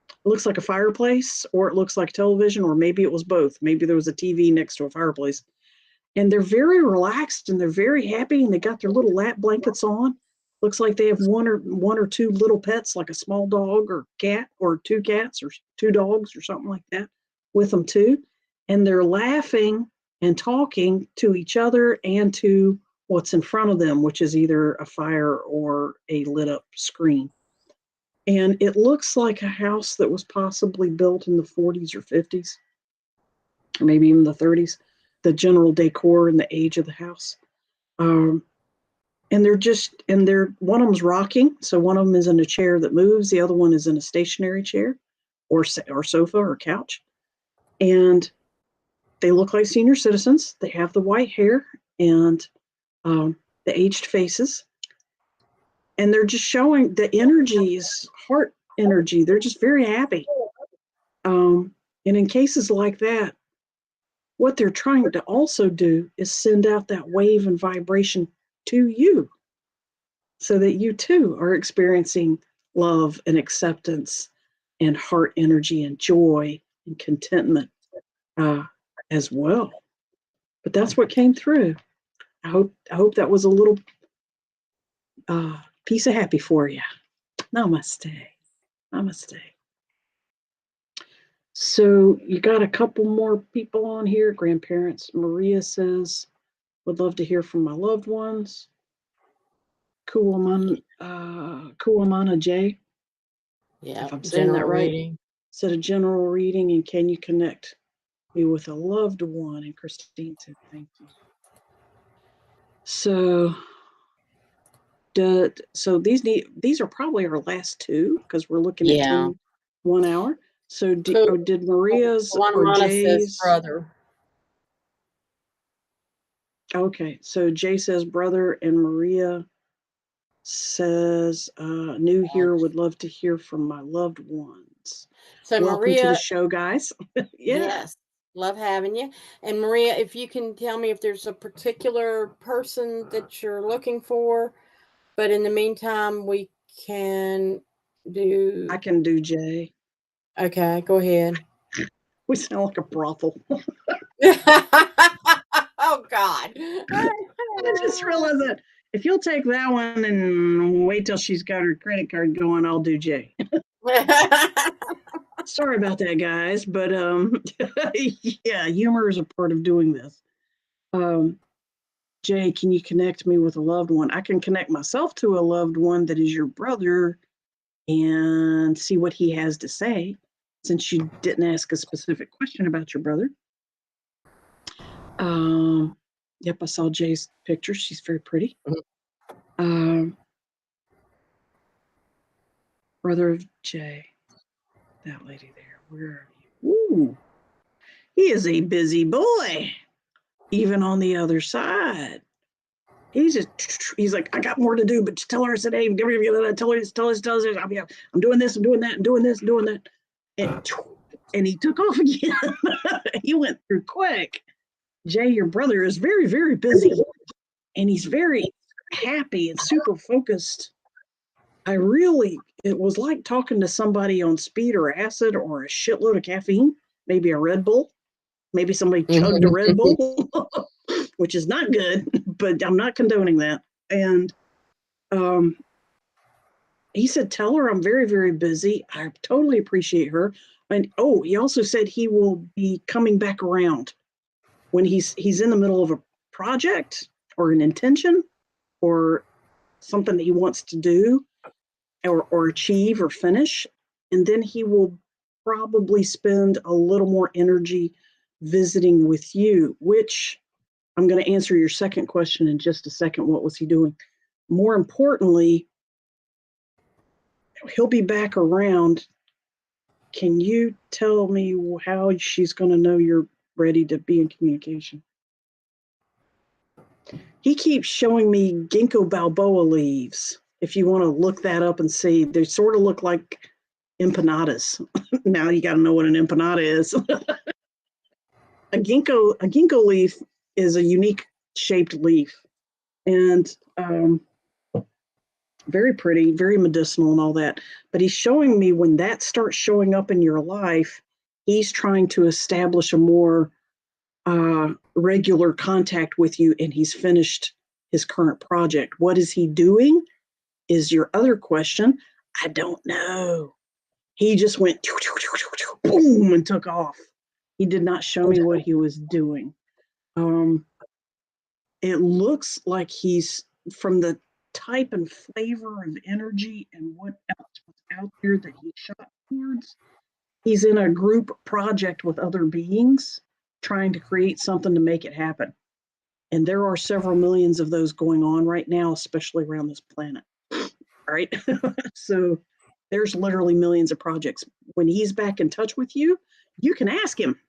Speaker 1: It looks like a fireplace, or it looks like television, or maybe it was both. Maybe there was a TV next to a fireplace. And they're very relaxed and they're very happy, and they got their little lap blankets on. Looks like they have one or two little pets, like a small dog or cat, or two cats or two dogs or something like that with them too. And they're laughing and talking to each other and to what's in front of them, which is either a fire or a lit up screen. And it looks like a house that was possibly built in the 40s or 50s, or maybe even the 30s, the general decor and the age of the house. And one of them's rocking. So one of them is in a chair that moves. The other one is in a stationary chair or sofa or couch. And they look like senior citizens. They have the white hair and the aged faces. And they're just showing the energy is heart energy. They're just very happy. And in cases like that, what they're trying to also do is send out that wave and vibration to you so that you too are experiencing love and acceptance and heart energy and joy and contentment as well. But that's what came through. I hope that was a little piece of happy for you. Namaste. Namaste. So you got a couple more people on here. Grandparents. Maria says, would love to hear from my loved ones. Kuamana J.
Speaker 2: Yeah,
Speaker 1: if I'm saying that right.
Speaker 2: Reading.
Speaker 1: Said a general reading, and can you connect me with a loved one? And Christine said, thank you. So these are probably our last two because we're looking at 1 hour. So did Maria's or Jay's
Speaker 2: brother?
Speaker 1: Okay, so Jay says brother, and Maria says new here, would love to hear from my loved ones. So welcome Maria, to the show, guys.
Speaker 2: Yes, love having you. And Maria, if you can tell me if there's a particular person that you're looking for, but in the meantime, we can do.
Speaker 1: I can do Jay.
Speaker 2: Okay, go ahead.
Speaker 1: We sound like a brothel.
Speaker 2: Oh God!
Speaker 1: I just realized that if you'll take that one and wait till she's got her credit card going, I'll do Jay. Sorry about that, guys, but yeah, humor is a part of doing this. Jay, can you connect me with a loved one? I can connect myself to a loved one that is your brother and see what he has to say, since you didn't ask a specific question about your brother. Yep, I saw Jay's picture. She's very pretty. Brother of Jay, that lady there. Where are you? Ooh, he is a busy boy, even on the other side. He's like, I got more to do, but just tell her I said, hey, tell her, I'm doing this, I'm doing that, I'm doing this, I'm doing that. And he took off again. He went through quick. Jay, your brother, is very, very busy, and he's very happy and super focused. It was like talking to somebody on speed or acid or a shitload of caffeine, maybe a Red Bull, maybe somebody chugged a Red Bull, which is not good, but I'm not condoning that. And he said, tell her I'm very, very busy. I totally appreciate her. And he also said he will be coming back around when he's in the middle of a project or an intention or something that he wants to do or achieve or finish. And then he will probably spend a little more energy visiting with you, which I'm going to answer your second question in just a second. What was he doing? More importantly, he'll be back around. Can you tell me how she's going to know you're ready to be in communication? He keeps showing me ginkgo biloba leaves. If you want to look that up and see, they sort of look like empanadas. Now you got to know what an empanada is. A ginkgo leaf is a unique shaped leaf, and very pretty, very medicinal and all that. But he's showing me when that starts showing up in your life, he's trying to establish a more regular contact with you, and he's finished his current project. What is he doing? Is your other question. I don't know. He just went boom and took off. He did not show me what he was doing. It looks like he's from the type and flavor of energy and what else was out there that he shot towards. He's in a group project with other beings trying to create something to make it happen. And there are several millions of those going on right now, especially around this planet. Right? So there's literally millions of projects. When he's back in touch with you, you can ask him,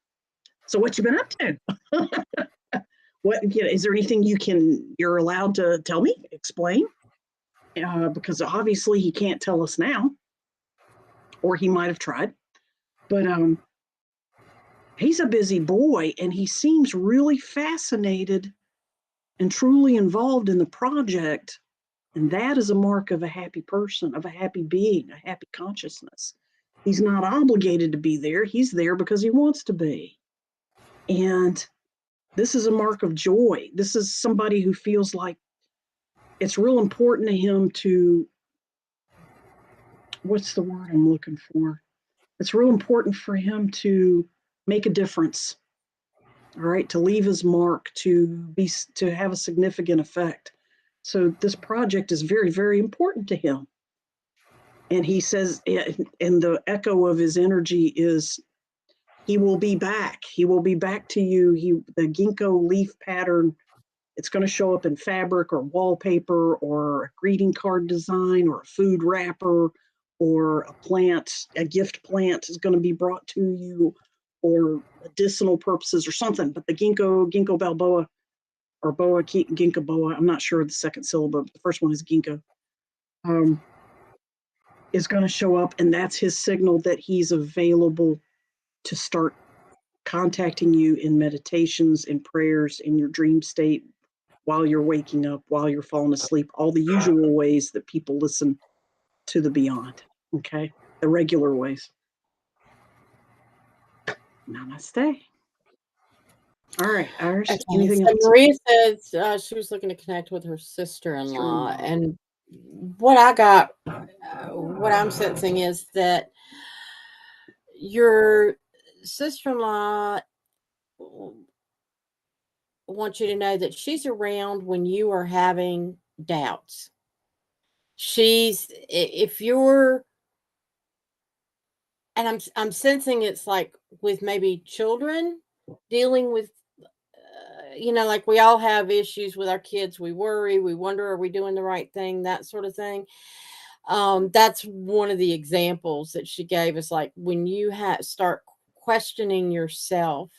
Speaker 1: so what you been up to? What, is there anything you're allowed to tell me, explain? Because obviously he can't tell us now, or he might have tried. But he's a busy boy, and he seems really fascinated and truly involved in the project. And that is a mark of a happy person, of a happy being, a happy consciousness. He's not obligated to be there. He's there because he wants to be. And this is a mark of joy. This is somebody who feels like it's real important to him to, what's the word I'm looking for? It's real important for him to make a difference. All right, to leave his mark, to have a significant effect. So this project is very, very important to him. And he says, and the echo of his energy is, he will be back. He will be back to you. The ginkgo leaf pattern, it's going to show up in fabric or wallpaper or a greeting card design or a food wrapper or a plant, a gift plant is going to be brought to you, or medicinal purposes or something. But the ginkgo biloba, or boa, ginkgo boa, I'm not sure of the second syllable, but the first one is ginkgo, is going to show up, and that's his signal that he's available to start contacting you in meditations, in prayers, in your dream state, while you're waking up, while you're falling asleep, all the usual ways that people listen to the beyond, okay? The regular ways. Namaste. All right, Iris,
Speaker 2: Okay,
Speaker 1: anything
Speaker 2: so
Speaker 1: else?
Speaker 2: Maria says she was looking to connect with her sister-in-law, and what I got, what I'm sensing is that your sister-in-law wants you to know that she's around when you are having doubts. If you're, and I'm sensing it's like with maybe children dealing with, like we all have issues with our kids. We worry, we wonder, are we doing the right thing? That sort of thing. That's one of the examples that she gave us. Like when you start questioning yourself,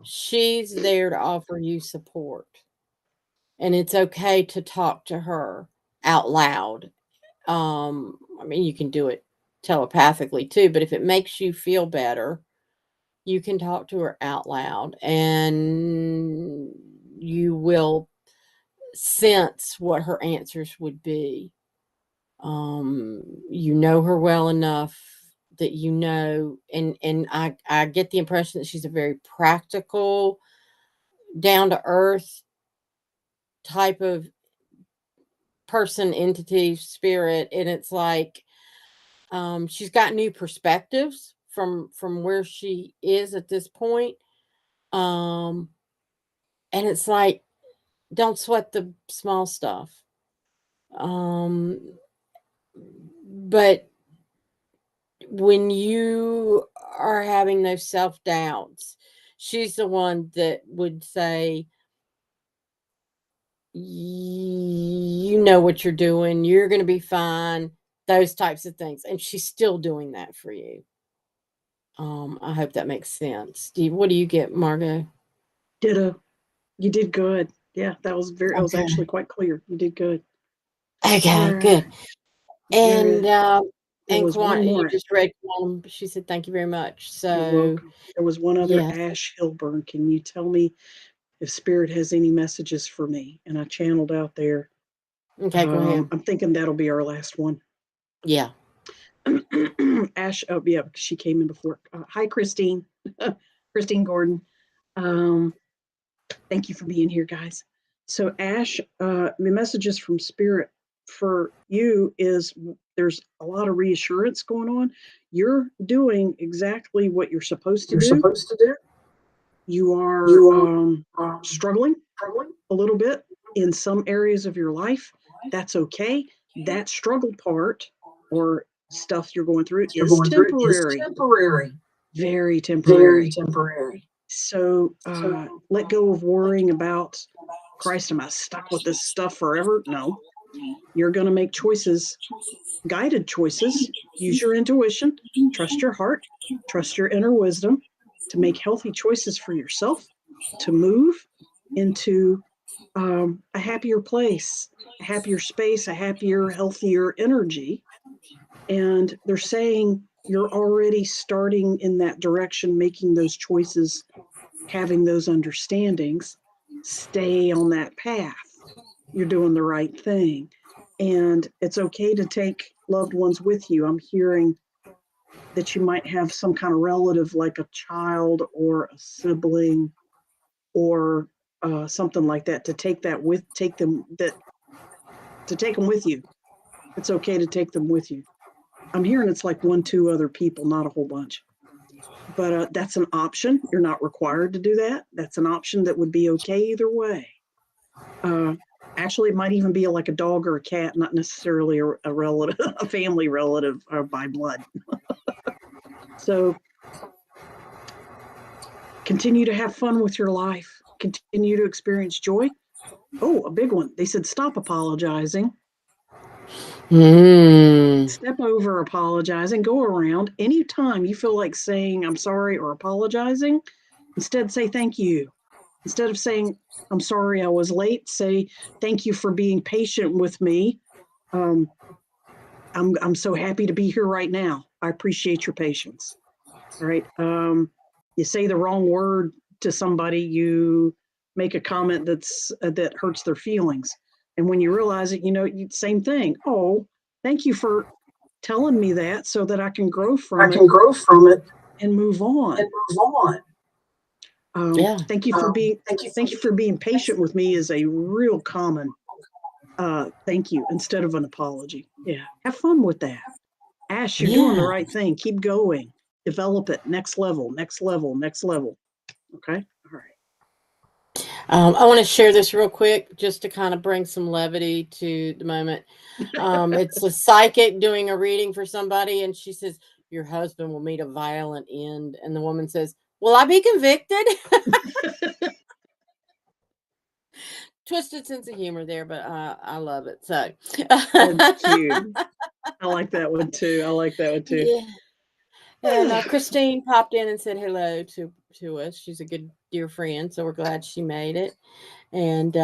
Speaker 2: she's there to offer you support. And it's okay to talk to her out loud. I mean, you can do it telepathically too, but if it makes you feel better, you can talk to her out loud and you will sense what her answers would be. You know her well enough that you know, and I get the impression that she's a very practical, down to earth type of person, entity, spirit, and it's like she's got new perspectives from where she is at this point. And it's like, don't sweat the small stuff. But when you are having those self-doubts, she's the one that would say, you know what you're doing, you're going to be fine, those types of things. And she's still doing that for you. I hope that makes sense. What do you get, Margot?
Speaker 1: Ditto. You did good. Yeah, that was that was actually quite clear. You did good.
Speaker 2: Okay, good. And
Speaker 1: there was one more.
Speaker 2: You just read Quantum. She said, "Thank you very much." So
Speaker 1: you're welcome. There was one other,
Speaker 2: yes.
Speaker 1: Ash Hilburn. Can you tell me if Spirit has any messages for me. And I channeled out there.
Speaker 2: Okay, go ahead.
Speaker 1: I'm thinking that'll be our last one.
Speaker 2: Yeah.
Speaker 1: Ash, oh yeah, because she came in before. Hi, Christine. Christine Gordon. Thank you for being here, guys. So Ash, the messages from Spirit for you is there's a lot of reassurance going on. You're doing exactly what you're supposed to do. You are struggling a little bit in some areas of your life. That's okay. That struggle part or stuff you're going through is temporary. Very temporary. So let go of worrying about, Christ, am I stuck with this stuff forever? No. You're going to make choices, guided choices. Use your intuition, trust your heart, trust your inner wisdom to make healthy choices for yourself, to move into a happier place, a happier space, a happier, healthier energy. And they're saying you're already starting in that direction, making those choices, having those understandings. Stay on that path. You're doing the right thing. And it's okay to take loved ones with you. I'm hearing that you might have some kind of relative, like a child or a sibling or something like that, to take them with you. It's okay to take them with you. I'm hearing it's like 1-2 other people, not a whole bunch. But that's an option. You're not required to do that. That's an option that would be okay either way. Actually, it might even be like a dog or a cat, not necessarily a relative, a family relative by blood. So continue to have fun with your life. Continue to experience joy. Oh, a big one. They said stop apologizing. Step over apologizing. Go around. Anytime you feel like saying I'm sorry or apologizing, instead say thank you. Instead of saying I'm sorry I was late, say thank you for being patient with me. I'm so happy to be here right now. I appreciate your patience. All right. You say the wrong word to somebody, you make a comment that hurts their feelings. And when you realize it, same thing. Oh, thank you for telling me that so that I can grow from it and move on. Thank you for being patient with me is a real common thank you instead of an apology. Yeah. Have fun with that. Ash, you're doing the right thing. Keep going. Develop it. Next level. Okay. All right.
Speaker 2: I want to share this real quick just to kind of bring some levity to the moment. It's a psychic doing a reading for somebody, and she says, your husband will meet a violent end. And the woman says, will I be convicted? Twisted sense of humor there, but I love it. So
Speaker 1: that's cute. I like that one too.
Speaker 2: Yeah. And Christine popped in and said hello to us. She's a good dear friend, so we're glad she made it. And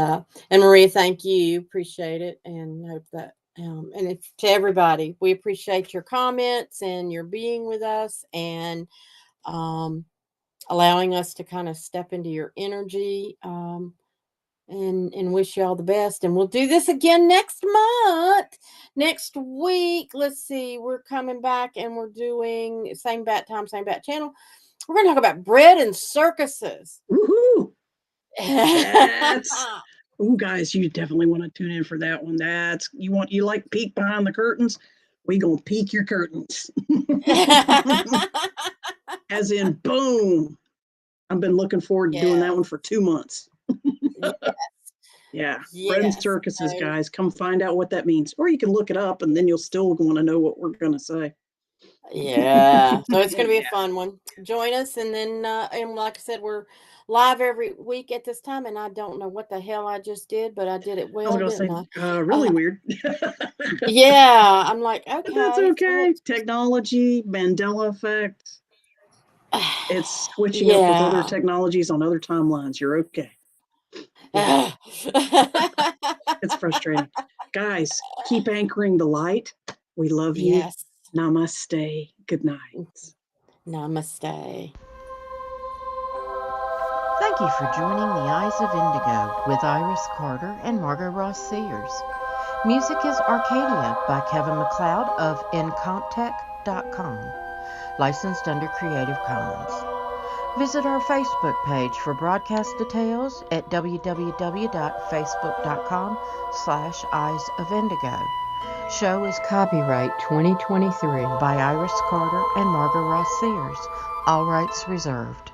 Speaker 2: Maria, thank you, appreciate it, and hope that and it's to everybody. We appreciate your comments and your being with us and allowing us to kind of step into your energy. And wish you all the best. And we'll do this again next month. Next week, let's see, we're coming back and we're doing same bat time, same bat channel. We're going to talk about bread and circuses.
Speaker 1: Woohoo! Guys, you definitely want to tune in for that one. You like peek behind the curtains? We gonna peek your curtains. As in, boom. I've been looking forward to doing that one for 2 months. Yeah. Bread and circuses, guys. Come find out what that means. Or you can look it up and then you'll still want to know what we're going to say.
Speaker 2: Yeah. So it's going to be a fun one. Join us. And then, and like I said, we're live every week at this time. And I don't know what the hell I just did, but I did it well.
Speaker 1: I was going to say, really weird.
Speaker 2: Yeah. I'm like, okay.
Speaker 1: That's okay. Technology, Mandela effect. It's switching up with other technologies on other timelines. You're okay. Yeah. It's frustrating. Guys, keep anchoring the light. We love you. Namaste. Good night.
Speaker 2: Namaste.
Speaker 3: Thank you for joining The Eyes of Indigo with Iris Carter and Margot Ross Sears. Music is Arcadia by Kevin MacLeod of Incomptech.com, licensed under Creative Commons. Visit our Facebook page for broadcast details at www.facebook.com/Eyes of Indigo. Show is copyright 2023 by Iris Carter and Margot Ross Sears. All rights reserved.